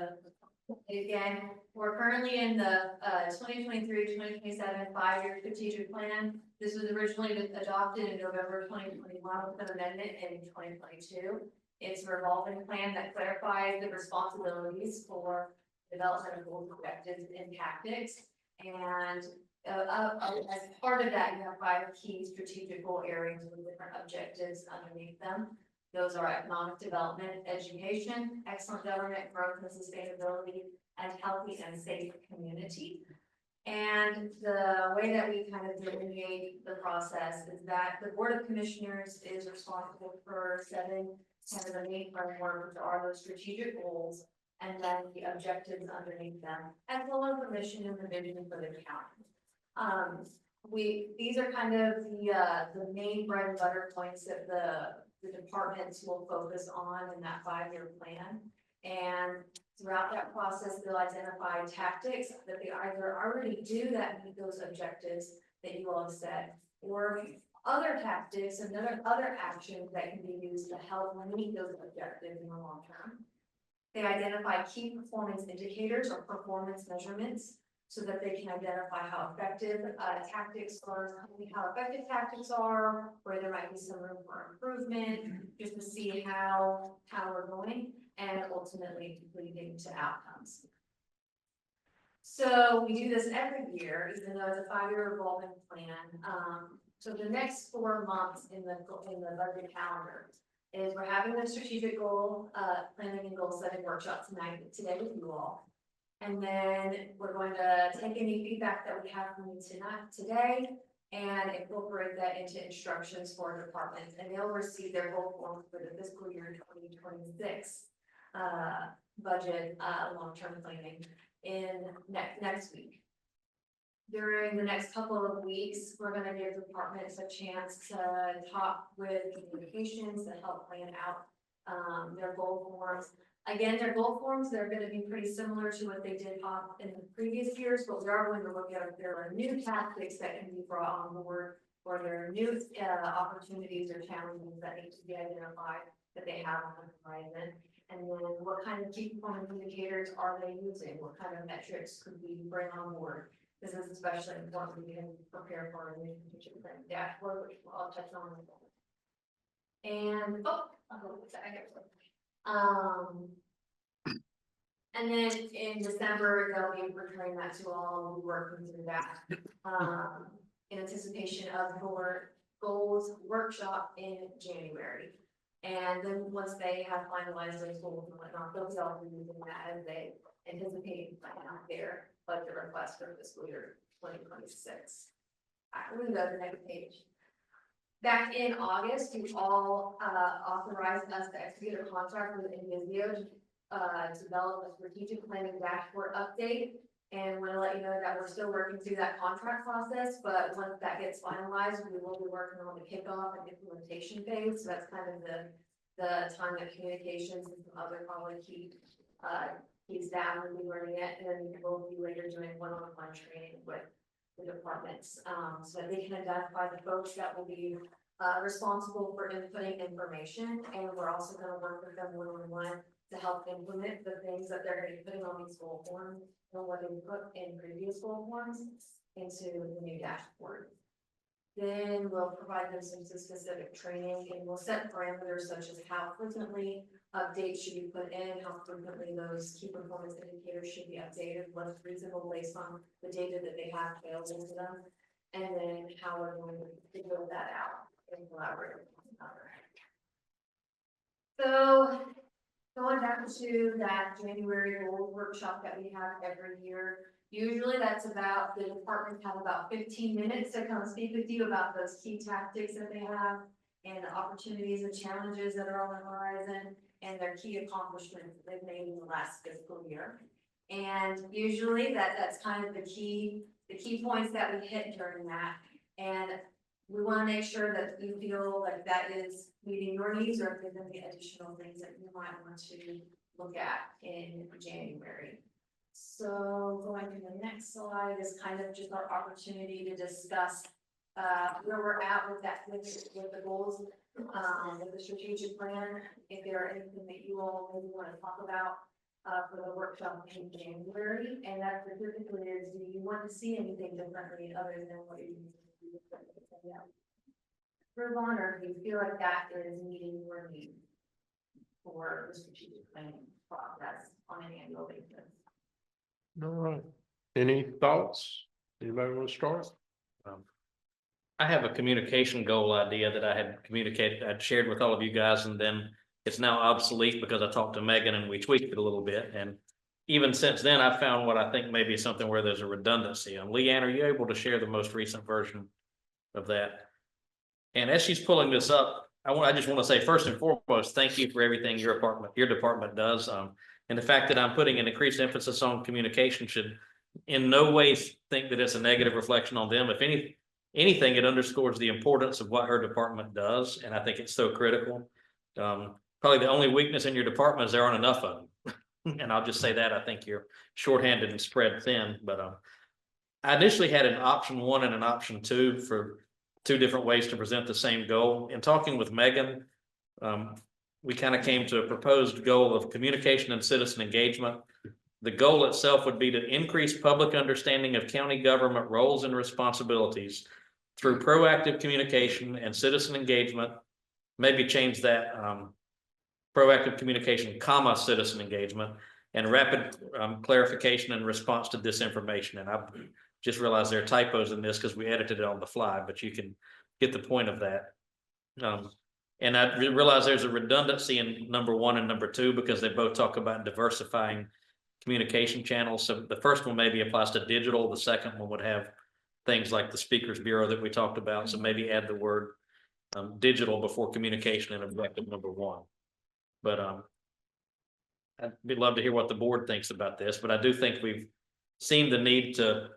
again, we're currently in the 2023-2027 5-year strategic plan. This was originally adopted in November 2021 with an amendment in 2022. It's a revolving plan that clarifies the responsibilities for development of goals, objectives, and tactics. And as part of that, you have 5 key strategic goal areas with different objectives underneath them. Those are economic development, education, excellent government, growth and sustainability, and healthy and safe community. And the way that we kind of delineate the process is that the Board of Commissioners is responsible for setting kind of the main framework, which are those strategic goals, and then the objectives underneath them, as well as the mission and the vision for the county. These are kind of the main bread and butter points that the departments will focus on in that 5-year plan. And throughout that process, they'll identify tactics that they either already do that meet those objectives that you all have set, or other tactics and other actions that can be used to help meet those objectives in the long term. They identify key performance indicators or performance measurements so that they can identify how effective tactics are, how effective tactics are, where there might be some room for improvement, just to see how we're going, and ultimately leading to outcomes. So we do this every year, even though it's a 5-year revolving plan. So the next 4 months in the budget calendar is we're having the strategic goal planning and goal setting workshop today with you all. And then we're going to take any feedback that we have from you today and incorporate that into instructions for departments, and they'll receive their goal forms for the fiscal year 2026 budget, long-term planning in next week. During the next couple of weeks, we're gonna give departments a chance to talk with communications to help plan out their goal forms. Again, their goal forms, they're gonna be pretty similar to what they did in the previous years, but we are going to look at if there are new tactics that can be brought on board, or there are new opportunities or challenges that need to be identified that they have on the horizon. And then what kind of key performance indicators are they using? What kind of metrics could we bring on board? This is especially important we can prepare for a new strategic plan dashboard, which I'll touch on. And, and then in December, they'll be returning that to all, we'll be working through that. In anticipation of our goals workshop in January. And then once they have finalized those goals and whatnot, they'll be using that as they anticipate planning out their budget request for fiscal year 2026. We're gonna go to the next page. Back in August, you all authorized us to execute a contract with Invisio to develop a strategic planning dashboard update. And we'll let you know that we're still working through that contract process, but once that gets finalized, we will be working on the kickoff and implementation phase. So that's kind of the time that communications and some other probably keys down when we learning it, and then we'll be later doing one-on-one training with the departments, so that they can identify the folks that will be responsible for inputting information, and we're also going to work with them one-on-one to help implement the things that they're going to be putting on these goal forms and what they put in previous goal forms into the new dashboard. Then we'll provide them some specific training, and we'll set parameters such as how frequently updates should be put in, how frequently those key performance indicators should be updated, what's reasonable based on the data that they have available to them, and then how we're going to build that out and collaborate with one another. So going back to that January goal workshop that we have every year, usually that's about, the departments have about 15 minutes to come speak with you about those key tactics that they have and the opportunities and challenges that are on the horizon and their key accomplishments that they've made in the last fiscal year. And usually that's kind of the key points that we hit during that. And we want to make sure that you feel like that is meeting your needs, or if there's any additional things that you might want to look at in January. So going to the next slide is kind of just our opportunity to discuss where we're at with that, with the goals, with the strategic plan. If there are anything that you all maybe want to talk about for the workshop in January, and that specifically is, do you want to see anything differently other than what you do? Move on, or do you feel like that is meeting your needs for the strategic planning process on an annual basis? All right. Any thoughts? Anybody want to start? I have a communication goal idea that I had I'd shared with all of you guys, and then it's now obsolete because I talked to Megan and we tweaked it a little bit. And even since then, I found what I think may be something where there's a redundancy. Leanne, are you able to share the most recent version of that? And as she's pulling this up, I just want to say, first and foremost, thank you for everything your department does. And the fact that I'm putting an increased emphasis on communication should in no way think that it's a negative reflection on them. If anything, it underscores the importance of what her department does. And I think it's so critical. Probably the only weakness in your department is there aren't enough of them. And I'll just say that I think you're shorthanded and spread thin. But I initially had an option 1 and an option 2 for 2 different ways to present the same goal. In talking with Megan, we kind of came to a proposed goal of communication and citizen engagement. The goal itself would be to increase public understanding of county government roles and responsibilities through proactive communication and citizen engagement. Maybe change that proactive communication, citizen engagement, and rapid clarification and response to disinformation. And I just realized there are typos in this because we edited it on the fly, but you can get the point of that. And I realize there's a redundancy in number 1 and number 2 because they both talk about diversifying communication channels. So the first one maybe applies to digital. The second one would have things like the Speakers Bureau that we talked about. So maybe add the word digital before communication in objective number 1. But I'd be love to hear what the board thinks about this, but I do think we've seen the need to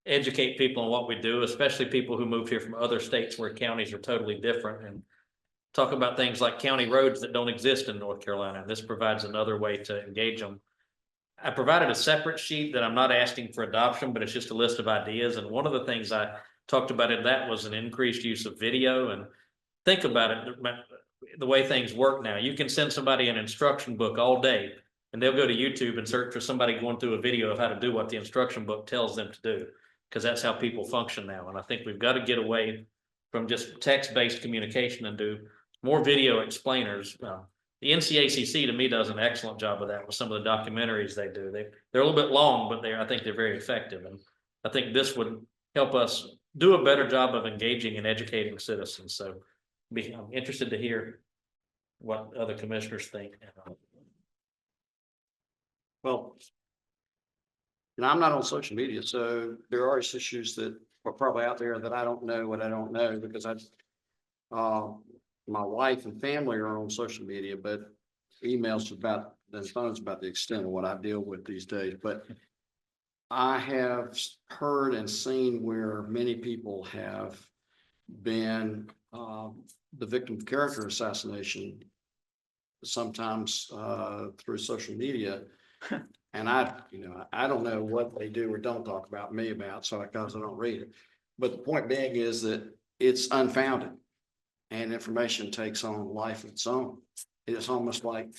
educate people on what we do, especially people who moved here from other states where counties are totally different, and talk about things like county roads that don't exist in North Carolina. And this provides another way to engage them. I provided a separate sheet that I'm not asking for adoption, but it's just a list of ideas. And one of the things I talked about in that was an increased use of video. And think about it, the way things work now. You can send somebody an instruction book all day, and they'll go to YouTube and search for somebody going through a video of how to do what the instruction book tells them to do, because that's how people function now. And I think we've got to get away from just text-based communication and do more video explainers. The NCACC to me does an excellent job of that with some of the documentaries they do. They're a little bit long, but I think they're very effective. And I think this would help us do a better job of engaging and educating citizens. So I'm interested to hear what other commissioners think. Well, I'm not on social media, so there are issues that are probably out there that I don't know what I don't know, because my wife and family are on social media, but emails about and phones about the extent of what I deal with these days. But I have heard and seen where many people have been the victim of character assassination, sometimes through social media. And I don't know what they do or don't talk about me about, so because I don't read it. But the point being is that it's unfounded, and information takes on life of its own. It's almost like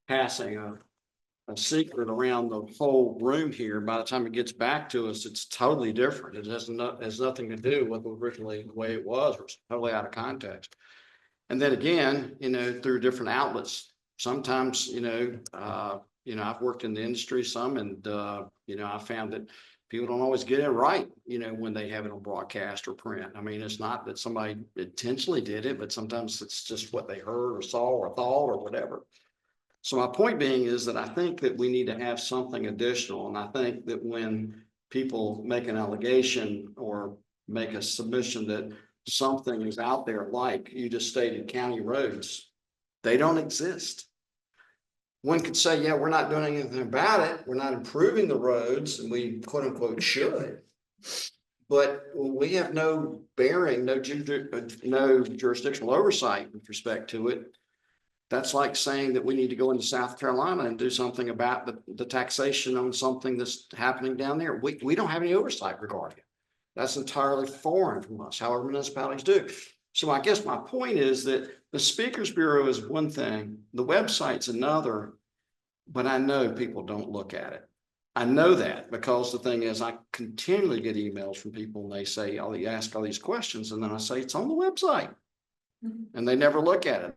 passing a secret around the whole room here. By the time it gets back to us, it's totally different. It has nothing to do with originally the way it was, or it's totally out of context. And then again, through different outlets, sometimes, I've worked in the industry some, and, I found that people don't always get it right, when they have it on broadcast or print. I mean, it's not that somebody intentionally did it, but sometimes it's just what they heard or saw or thought or whatever. So my point being is that I think that we need to have something additional. And I think that when people make an allegation or make a submission that something is out there, like you just stated, county roads, they don't exist. One could say, yeah, we're not doing anything about it. We're not improving the roads, and we quote unquote should. But we have no bearing, no jurisdictional oversight with respect to it. That's like saying that we need to go into South Carolina and do something about the taxation on something that's happening down there. We don't have any oversight regarding it. That's entirely foreign from us, however municipalities do. So I guess my point is that the Speakers Bureau is one thing, the website's another, but I know people don't look at it. I know that because the thing is, I continually get emails from people and they say, they ask all these questions, and then I say, it's on the website. And they never look at it.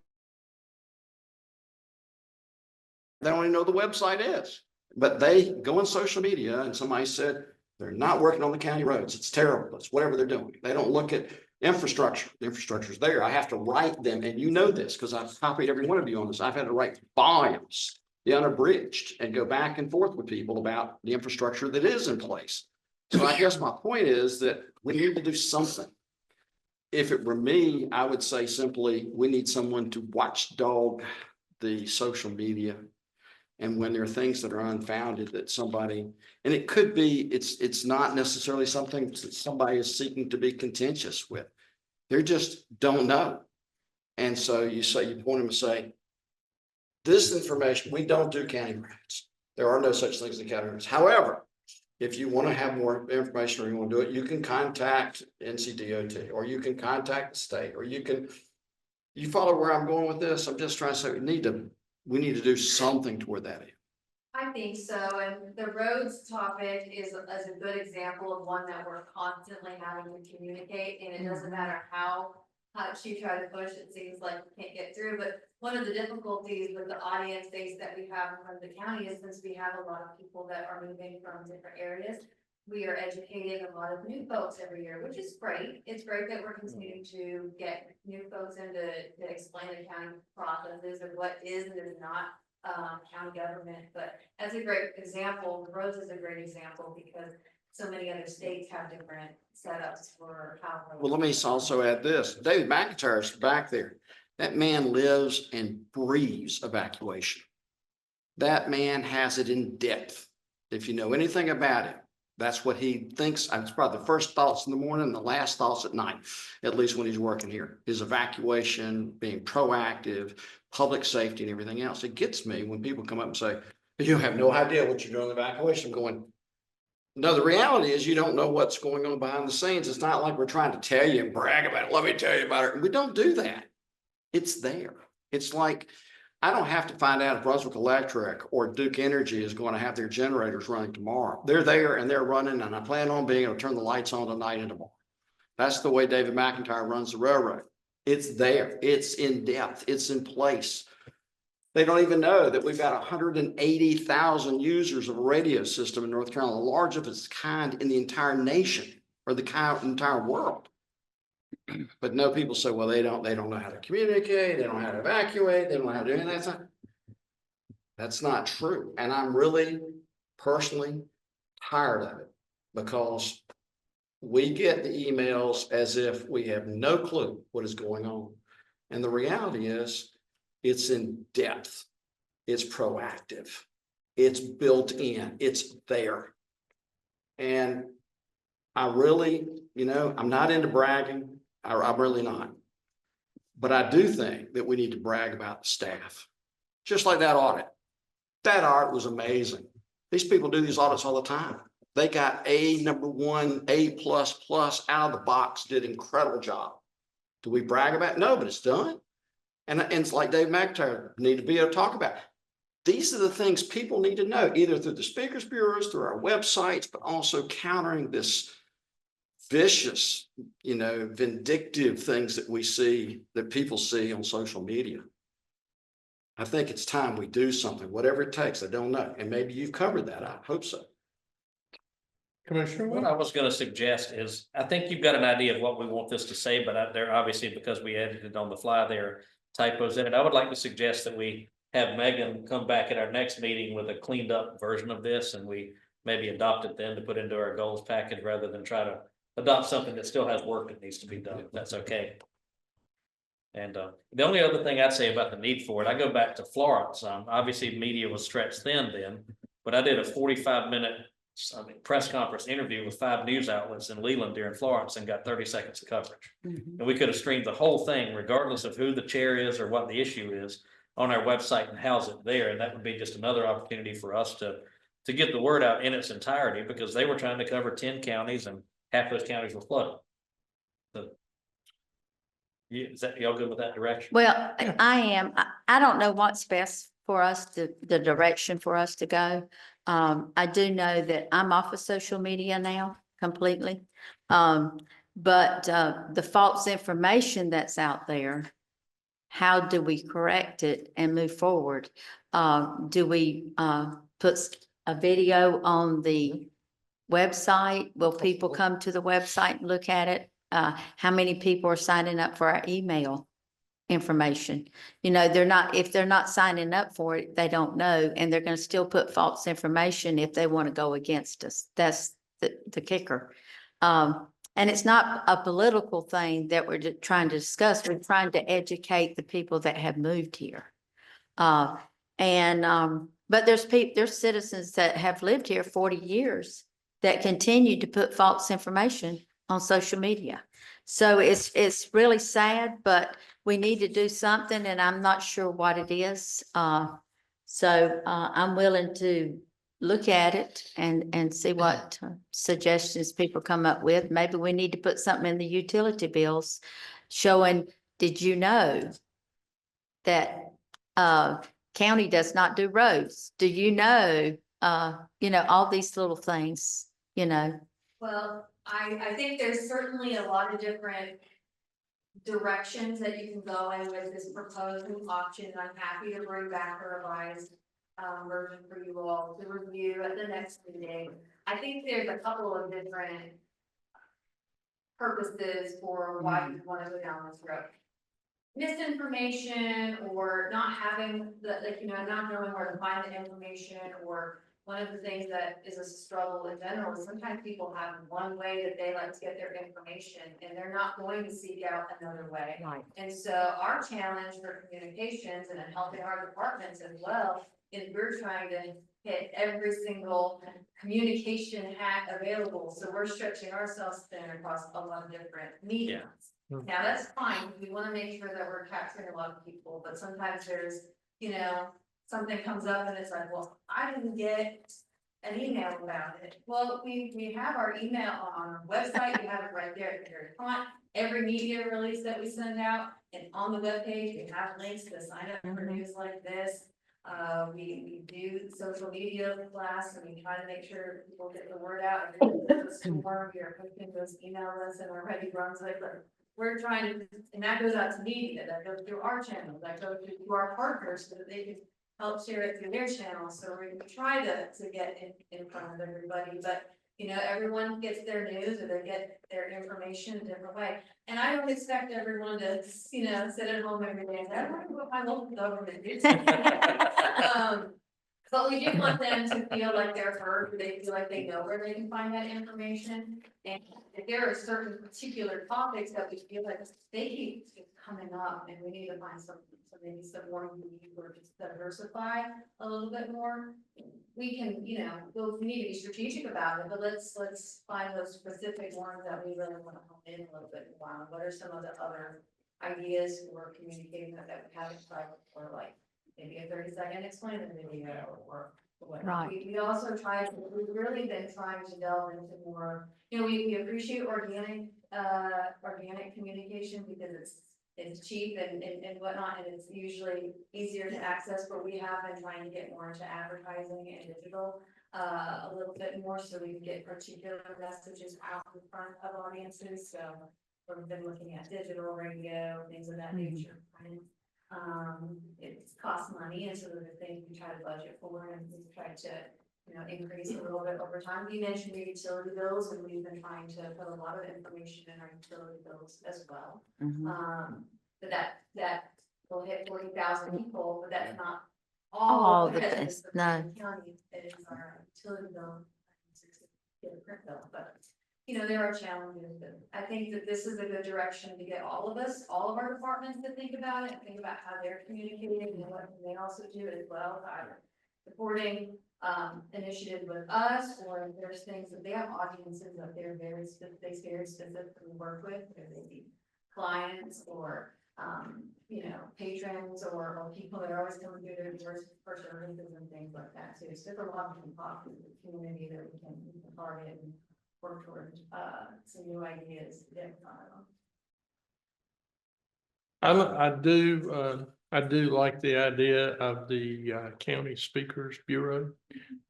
They don't even know the website is, but they go on social media, and somebody said they're not working on the county roads. It's terrible. It's whatever they're doing. They don't look at infrastructure. The infrastructure is there. I have to write them, and you know this because I've copied every one of you on this. I've had to write volumes, the unabridged, and go back and forth with people about the infrastructure that is in place. So I guess my point is that we need to do something. If it were me, I would say simply, we need someone to watchdog the social media. And when there are things that are unfounded that somebody, and it could be, it's not necessarily something that somebody is seeking to be contentious with. They just don't know. And so you point them and say, this information, we don't do county roads. There are no such things as county roads. However, if you want to have more information or you want to do it, you can contact NCDOT, or you can contact the state, or you follow where I'm going with this. I'm just trying to say we need to do something toward that end. I think so, and the roads topic is a good example of one that we're constantly having to communicate, and it doesn't matter how much you try to push, it seems like we can't get through. But one of the difficulties with the audience base that we have from the county is, since we have a lot of people that are moving from different areas, we are educating a lot of new folks every year, which is great. It's great that we're continuing to get new folks in to explain the county processes and what is and is not county government. But as a great example, roads is a great example, because so many other states have different setups for how. Well, let me also add this. David McIntyre's back there. That man lives and breathes evacuation. That man has it in depth. If you know anything about him, that's what he thinks. It's probably the first thoughts in the morning and the last thoughts at night, at least when he's working here. His evacuation, being proactive, public safety and everything else. It gets me when people come up and say, you have no idea what you're doing in evacuation. I'm going, no, the reality is you don't know what's going on behind the scenes. It's not like we're trying to tell you and brag about it. Let me tell you about it. We don't do that. It's there. It's like, I don't have to find out if Brunswick Electric or Duke Energy is going to have their generators running tomorrow. They're there and they're running, and I plan on being able to turn the lights on tonight and tomorrow. That's the way David McIntyre runs the railroad. It's there. It's in depth. It's in place. They don't even know that we've got 180,000 users of a radio system in North Carolina, the largest of its kind in the entire nation or the entire world. But no, people say, well, they don't know how to communicate. They don't know how to evacuate. They don't know how to do anything. That's not true. And I'm really personally tired of it because we get the emails as if we have no clue what is going on. And the reality is it's in depth. It's proactive. It's built in. It's there. And I really, I'm not into bragging. I'm really not. But I do think that we need to brag about the staff. Just like that audit. That audit was amazing. These people do these audits all the time. They got #1, A++ out of the box, did an incredible job. Do we brag about it? No, but it's done. And it's like Dave McIntyre need to be able to talk about. These are the things people need to know, either through the speakers bureaus, through our websites, but also countering this vicious, vindictive things that we see, that people see on social media. I think it's time we do something, whatever it takes. I don't know. And maybe you've covered that. I hope so. Commissioner, What I was gonna suggest is, I think you've got an idea of what we want this to say, but there obviously, because we edited on the fly, there are typos in it. I would like to suggest that we have Megan come back at our next meeting with a cleaned up version of this, and we maybe adopt it then to put into our goals package rather than try to adopt something that still has work that needs to be done, if that's okay. And the only other thing I'd say about the need for it, I go back to Florence. Obviously media was stretched thin then, but I did a 45-minute press conference interview with 5 news outlets in Leland during Florence and got 30 seconds of coverage. And we could have streamed the whole thing, regardless of who the chair is or what the issue is, on our website and house it there. And that would be just another opportunity for us to get the word out in its entirety, because they were trying to cover 10 counties and half those counties were flooded. So, is that y'all good with that direction? Well, I am. I don't know what's best for us the direction for us to go. I do know that I'm off of social media now completely. But the false information that's out there, how do we correct it and move forward? Do we put a video on the website? Will people come to the website and look at it? How many people are signing up for our email information? If they're not signing up for it, they don't know, and they're going to still put false information if they want to go against us. That's the kicker. And it's not a political thing that we're trying to discuss. We're trying to educate the people that have moved here. But there's citizens that have lived here 40 years that continue to put false information on social media. So it's really sad, but we need to do something, and I'm not sure what it is. So I'm willing to look at it and see what suggestions people come up with. Maybe we need to put something in the utility bills showing, did you know that county does not do roads? Do you know, all these little things, Well, I think there's certainly a lot of different directions that you can go in with this proposed option. I'm happy to bring back a revised version for you all to review at the next meeting. I think there's a couple of different purposes for why you want to go down this road. Misinformation, or not having not knowing where to find the information, or one of the things that is a struggle in general is sometimes people have one way that they like to get their information and they're not going to seek out another way. Right. And so our challenge for communications and in helping our departments as well is we're trying to hit every single communication hat available. So we're stretching ourselves thin across a lot of different mediums. Now, that's fine. We want to make sure that we're capturing a lot of people, but sometimes there's, something comes up and it's like, well, I didn't get an email about it. Well, we have our email on our website. We have it right there at the very front. Every media release that we send out and on the webpage, we have links to sign up for news like this. We do social media blasts and we try to make sure people get the word out. We are posting those email lists and we're ready Brunswick. We're trying to, and that goes out to media, that goes through our channels, that goes to our partners so that they can help share it through their channels. So we try to get in front of everybody, but everyone gets their news or they get their information a different way. And I don't expect everyone to, sit at home every day and say, I wonder what my local government is. But we do want them to feel like they're heard, they feel like they know where they can find that information. And if there are certain particular topics that we feel like they keep coming up and we need to find some maybe some more unique or just diversify a little bit more, we can, we need to be strategic about it, but let's find those specific ones that we really want to hone in a little bit more on. What are some of the other ideas for communicating that we haven't tried before, like maybe a 30-second explainer video or whatnot. Right. We also we've really been trying to delve into more, we appreciate organic communication because it's cheap and whatnot, and it's usually easier to access, but we have been trying to get more into advertising and digital a little bit more so we can get particular messages out in front of audiences. So we've been looking at digital radio, things of that nature. It costs money, and so those are things we try to budget for, and we try to increase a little bit over time. You mentioned your utility bills, and we've been trying to put a lot of information in our utility bills as well. But that will hit 40,000 people, but that's not all the things. No. County, it is our utility bill, print bill, but there are challenges, but I think that this is a good direction to get all of our departments to think about it, think about how they're communicating and what they also do as well, either supporting initiatives with us, or if there's things that they have audiences that they very specifically work with, whether they be clients or patrons or people that are always coming through their doors for services and things like that too. So there's a lot of pockets of the community that we can target and work towards some new ideas to get in front of them. I do like the idea of the county speakers bureau.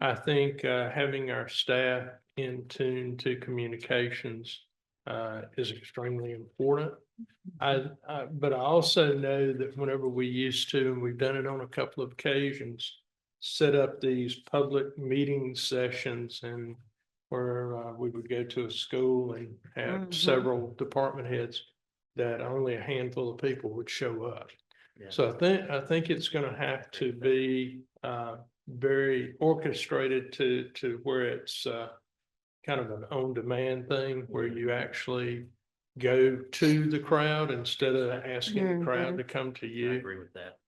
I think having our staff in tune to communications is extremely important. But I also know that whenever we used to, and we've done it on a couple of occasions, set up these public meeting sessions and where we would go to a school and have several department heads that only a handful of people would show up. Yeah. So I think it's going to have to be very orchestrated to where it's kind of an on-demand thing where you actually go to the crowd instead of asking the crowd to come to I you. agree with that.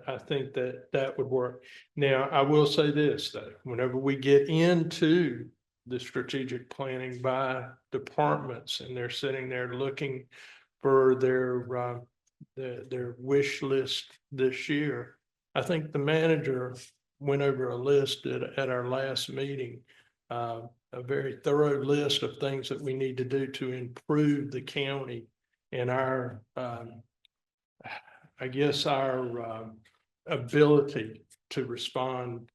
I think that would work. Now, I will say this, though, whenever we get into the strategic planning by departments and they're sitting there looking for their wish list this year, I think the manager went over a list at our last meeting, a very thorough list of things that we need to do to improve the county and our ability to respond,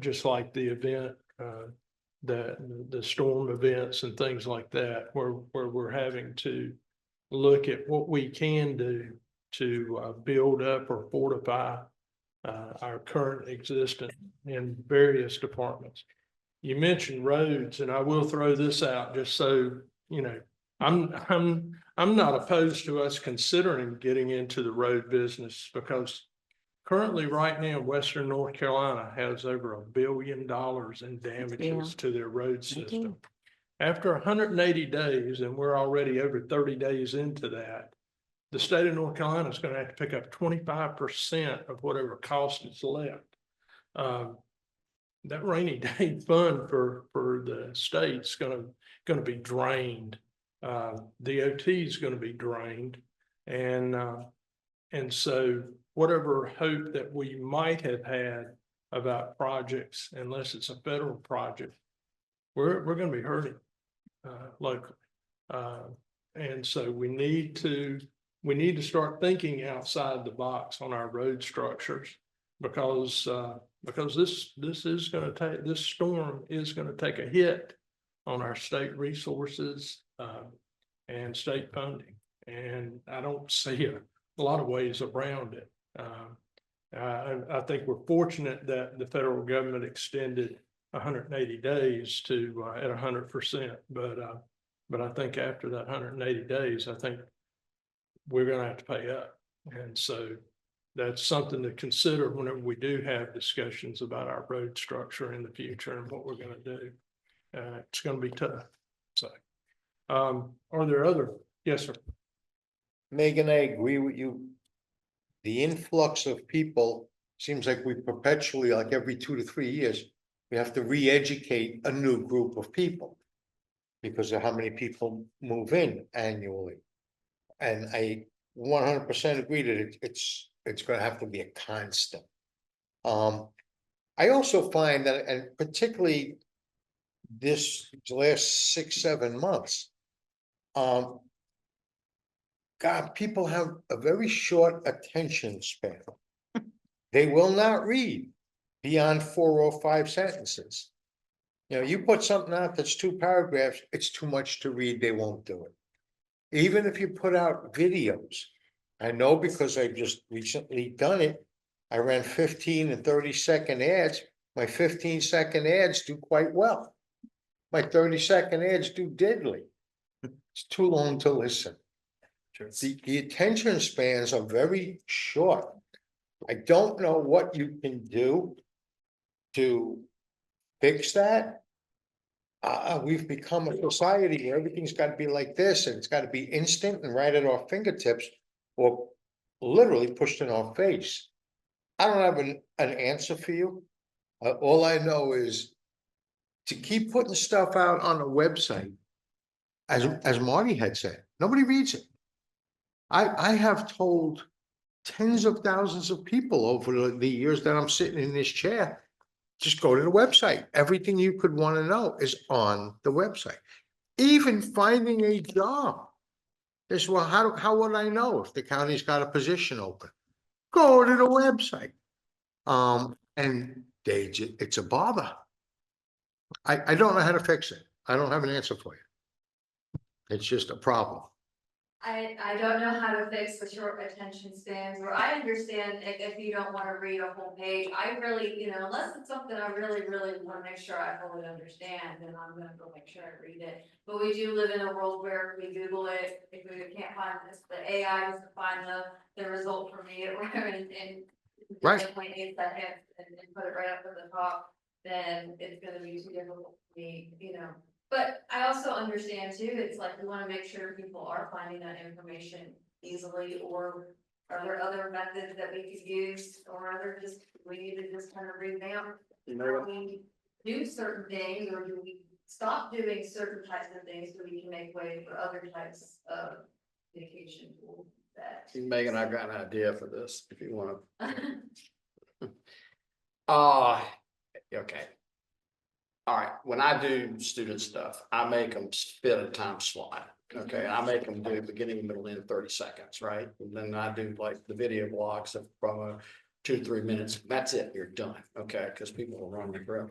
just like the event, the storm events and things like that, where we're having to look at what we can do to build up or fortify our current existence in various departments. You mentioned roads, and I will throw this out just so you know. I'm not opposed to us considering getting into the road business because currently, right now, Western North Carolina has over $1 billion in damages to their road system. After 180 days, and we're already over 30 days into that, the state of North Carolina is going to have to pick up 25% of whatever cost is left. That rainy day fund for the state's gonna be drained. DOT is gonna be drained, and so whatever hope that we might have had about projects, unless it's a federal project, we're gonna be hurting locally. And so we need to start thinking outside the box on our road structures, because this storm is gonna take a hit on our state resources and state funding. And I don't see a lot of ways around it. I think we're fortunate that the federal government extended 180 days to at 100%, but I think after that 180 days, I think we're gonna have to pay up. And so that's something to consider whenever we do have discussions about our road structure in the future and what we're gonna do. It's gonna be tough. So, are there other? Yes, sir. Megan, I agree with you. The influx of people seems like we perpetually, like every 2 to 3 years, we have to re-educate a new group of people because of how many people move in annually. And I 100% agree that it's gonna have to be a constant. I also find that, and particularly this last 6-7 months, God, people have a very short attention span. They will not read beyond 4 or 5 sentences. You know, you put something out that's 2 paragraphs, it's too much to read, they won't do it. Even if you put out videos, I know because I've just recently done it. I ran 15 and 30-second ads. My 15-second ads do quite well. My 30-second ads do diddly. It's too long to listen. The attention spans are very short. I don't know what you can do to fix that. We've become a society where everything's got to be like this, and it's got to be instant and right at our fingertips, or literally pushed in our face. I don't have an answer for you. All I know is to keep putting stuff out on the website, as Marty had said, nobody reads it. I have told tens of thousands of people over the years that I'm sitting in this chair, just go to the website. Everything you could want to know is on the website. Even finding a job. This, well, how would I know if the county's got a position open? Go to the website. And it's a bother. I don't know how to fix it. I don't have an answer for you. It's just a problem. I don't know how to fix the short attention spans, or I understand if you don't want to read a whole page. I really, unless it's something I really, really want to make sure I fully understand, then I'm gonna go make sure I read it. But we do live in a world where we Google it, if we can't find this, the AI is to find the result for me, and Right. 0.8 seconds and put it right up at the top, then it's gonna be too difficult for me, But I also understand too, it's like we wanna make sure people are finding that information easily, or are there other methods that we could use, or are there just, we need to just kind of revamp how we do certain things, or do we stop doing certain types of things so we can make way for other types of communication tools that. Megan, I've got an idea for this, if you wanna. Okay. All right, when I do student stuff, I make them fit a time slot. Okay, I make them do beginning, middle, end, 30 seconds, right? And then I do like the video blocks of from 2 to 3 minutes. That's it, you're done. Okay, because people will run their breath.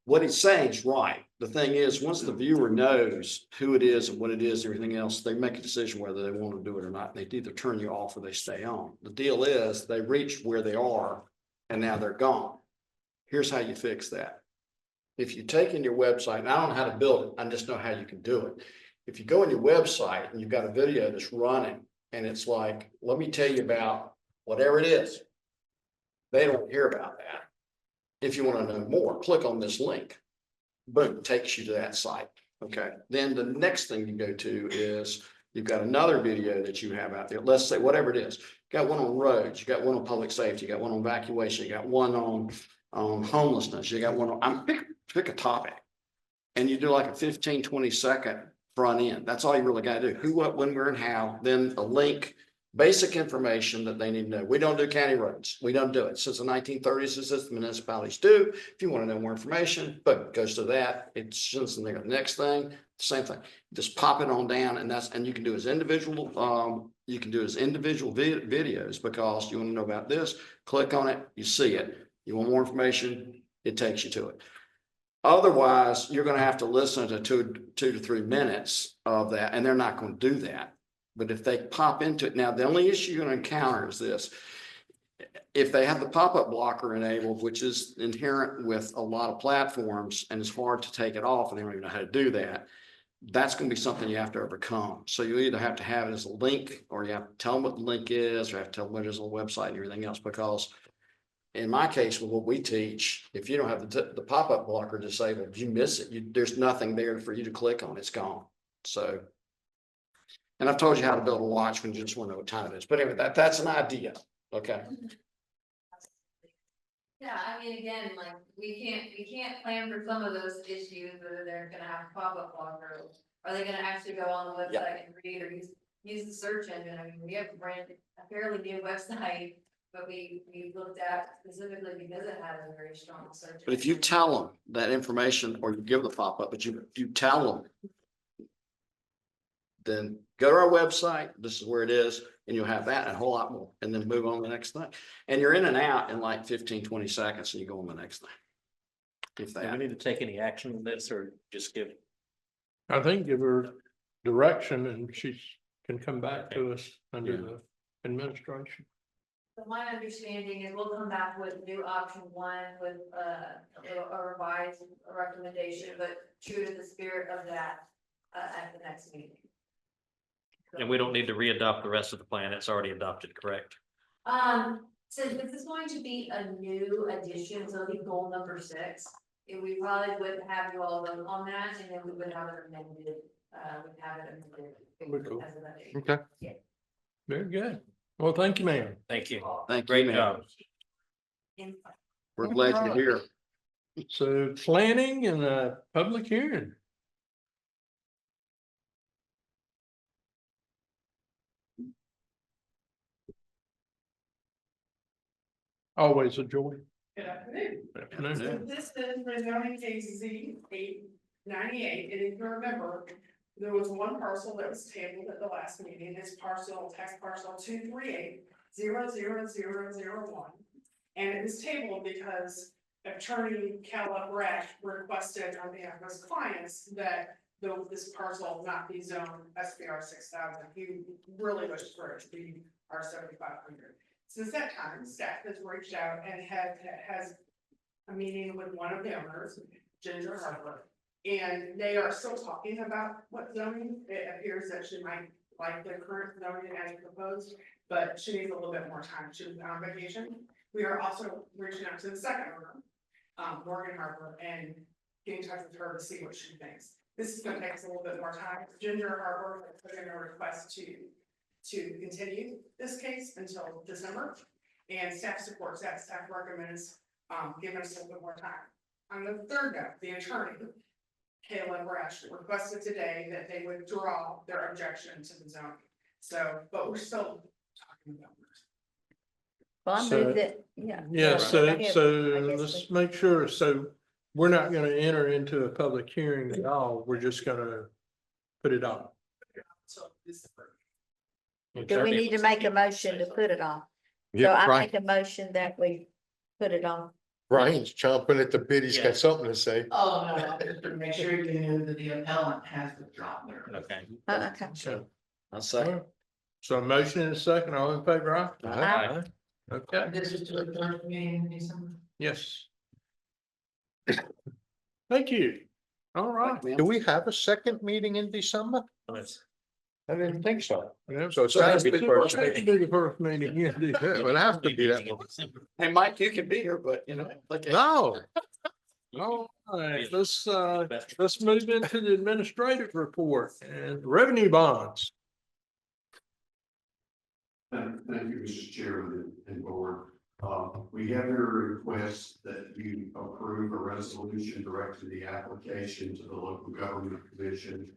What he's saying is right. The thing is, once the viewer knows who it is and what it is, everything else, they make a decision whether they want to do it or not. They either turn you off or they stay on. The deal is they reach where they are and now they're gone. Here's how you fix that. If you take in your website, and I don't know how to build it, I just know how you can do it. If you go in your website and you've got a video that's running and it's like, let me tell you about whatever it is. They don't hear about that. If you want to know more, click on this link. Boom, takes you to that site. Okay, then the next thing you go to is you've got another video that you have out there. Let's say whatever it is. You got one on roads, you got one on public safety, you got one on evacuation, you got one on homelessness, you got one on, pick a topic. And you do like a 15, 20-second front end. That's all you really got to do. Who, what, when, where, and how. Then a link, basic information that they need to know. We don't do county roads. We don't do it. Since the 1930s, this is the municipalities do. If you want to know more information, but goes to that. It's just the next thing, same thing. Just pop it on down, and you can do as individual. Videos because you want to know about this. Click on it, you see it. You want more information, it takes you to it. Otherwise, you're going to have to listen to two to 3 minutes of that, and they're not going to do that. But if they pop into it, now the only issue you're going to encounter is this. If they have the pop-up blocker enabled, which is inherent with a lot of platforms, and it's hard to take it off, and they don't even know how to do that, that's going to be something you have to overcome. So you either have to have it as a link, or you have to tell them what the link is, or you have to tell them what it is on the website and everything else, because in my case, with what we teach, if you don't have the pop-up blocker disabled, you miss it. There's nothing there for you to click on. It's gone. So, and I've told you how to build a watch when you just want to know what time it is. But anyway, that's an idea. Okay. Yeah, I mean, again, like, we can't plan for some of those issues, whether they're gonna have pop-up blocker. Are they gonna actually go on the website and read or use the search engine? I mean, we have a fairly new website, but we looked at specifically because it had a very strong search. But if you tell them that information, or you give the pop-up, but you tell them, then go to our website, this is where it is, and you'll have that and a whole lot more, and then move on to the next thing. And you're in and out in like 15, 20 seconds, and you go on the next thing. If Do we that, need to take any action on this or just give? I think give her direction and she can come back to us under the administration. So my understanding is we'll come back with new option one with a revised recommendation, but true to the spirit of that at the next meeting. And we don't need to re-adopt the rest of the plan. It's already adopted, correct? So this is going to be a new addition, so it'll be goal number 6. And we probably would have you all vote on that, and then we would have it amended, we'd have it amended. Cool. As of that date. Okay. Yeah. Very good. Well, thank you, ma'am. Thank you. thank you, Great man. job. We're glad you're here. So planning and a public hearing. Always a joy. Good afternoon. Afternoon. So this is rezoning case Z 898, and if you remember, there was one parcel that was tabled at the last meeting, this parcel, tax parcel 238-00001. And it was tabled because attorney Calla Breck requested on behalf of his clients that this parcel not be zoned SBR 6000. He really wished for it to be R 7500. Since that time, staff has reached out and has a meeting with one of the owners, Ginger Harper. And they are still talking about what zoning. It appears that she might like the current zoning as proposed, but she needs a little bit more time. She was on vacation. We are also reaching out to the second owner, Morgan Harper, and getting in touch with her to see what she thinks. This is gonna take us a little bit more time. Ginger Harper put in a request to continue this case until December, and staff supports that. Staff recommends giving us a little bit more time. On the third note, the attorney, Kayla Brash, requested today that they withdraw their objection to the zoning. So, but we're still talking about this. Well, I So- moved it, yeah. Yeah, Go so ahead. I guess let's make sure, so we're not gonna enter into a public hearing at all, we're just gonna put it on. So this is. Do we need to make a motion to put it on? So Yeah, I Brian, make a motion that we put it on. Brian's chomping at the bit. He's Yeah. got something to say. Oh, no, just to make sure you know that the appellant has withdrawn their. Okay. Okay. So, I'll say. so a motion in a second, all in favor, aye? Aye. Okay, This is to the first meeting in December. yes. Thank you. All right. Do we have a second meeting in December? Let's I didn't think so. Yeah, So it's gotta be the first It's meeting. be the first meeting, yeah. Yeah, but it has to be that one. Hey, Mike, you can be here, but No. All right, let's move into the administrative report and revenue bonds. Thank you, Mr. Chairman and board. We have your request that you approve a resolution directing the application to the local government commission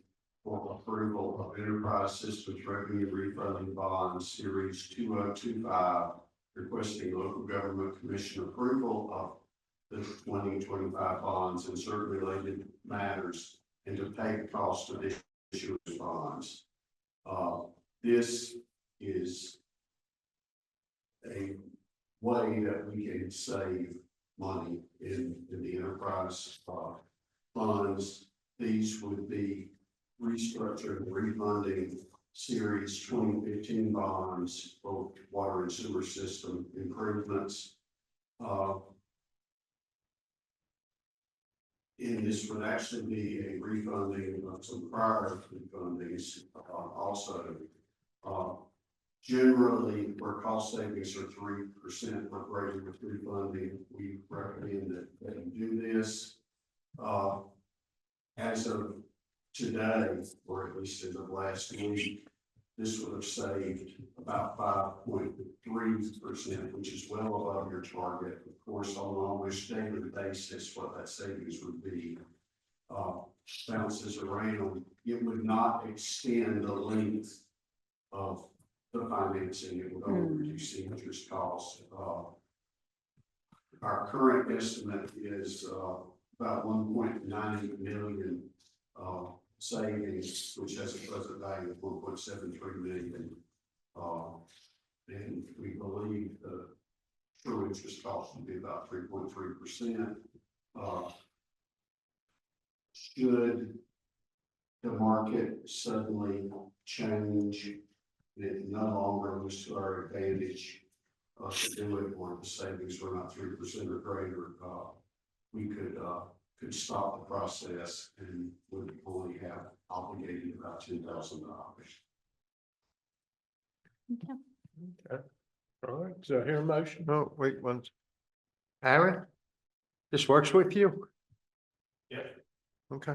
for approval of enterprise systems revenue refunding bonds series 2025, requesting local government commission approval of the 2025 bonds and certain related matters and to pay the cost of the issuance bonds. This is a way that we can save money in the enterprise funds. These would be restructuring and refunding series 2015 bonds, both water and sewer system improvements. And this would actually be a refunding of some prior refundings also. Generally, where cost savings are 3% or greater with refunding, we recommend that you do this. As of today, or at least as of last week, this would have saved about 5.3%, which is well above your target. Of course, on an almost daily basis, what that savings would be bounces around. It would not extend the length of the financing. It would only reduce the interest costs. Our current estimate is about 1.9 million savings, which has a present value of 1.73 million. And we believe the true interest cost will be about 3.3%. Should the market suddenly change, it no longer was to our advantage to do it, or the savings were not 3% or greater, we could stop the process and would only have obligated about $10,000. Okay. All right, so here a motion. No, wait one. Aaron, this works with you? Yeah. Okay.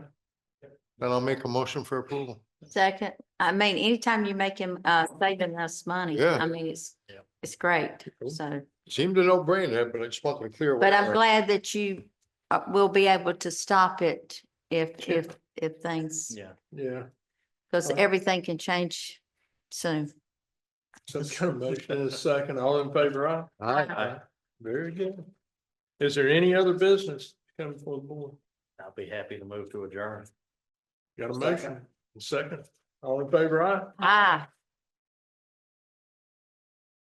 Then I'll make a motion for approval. Second, I mean, anytime you make him, saving us money, Yeah. I mean, it's great, so. Seemed a no-brainer, but I just wanted to clear. But I'm whatever. glad that you will be able to stop it if things, Yeah. Yeah, because everything can change soon. so kind of motion is second, all in favor, aye? Aye. Very good. Is there any other business coming before the board? I'll be happy to move to adjourn. Got a motion, a second, all in favor, aye? Ah.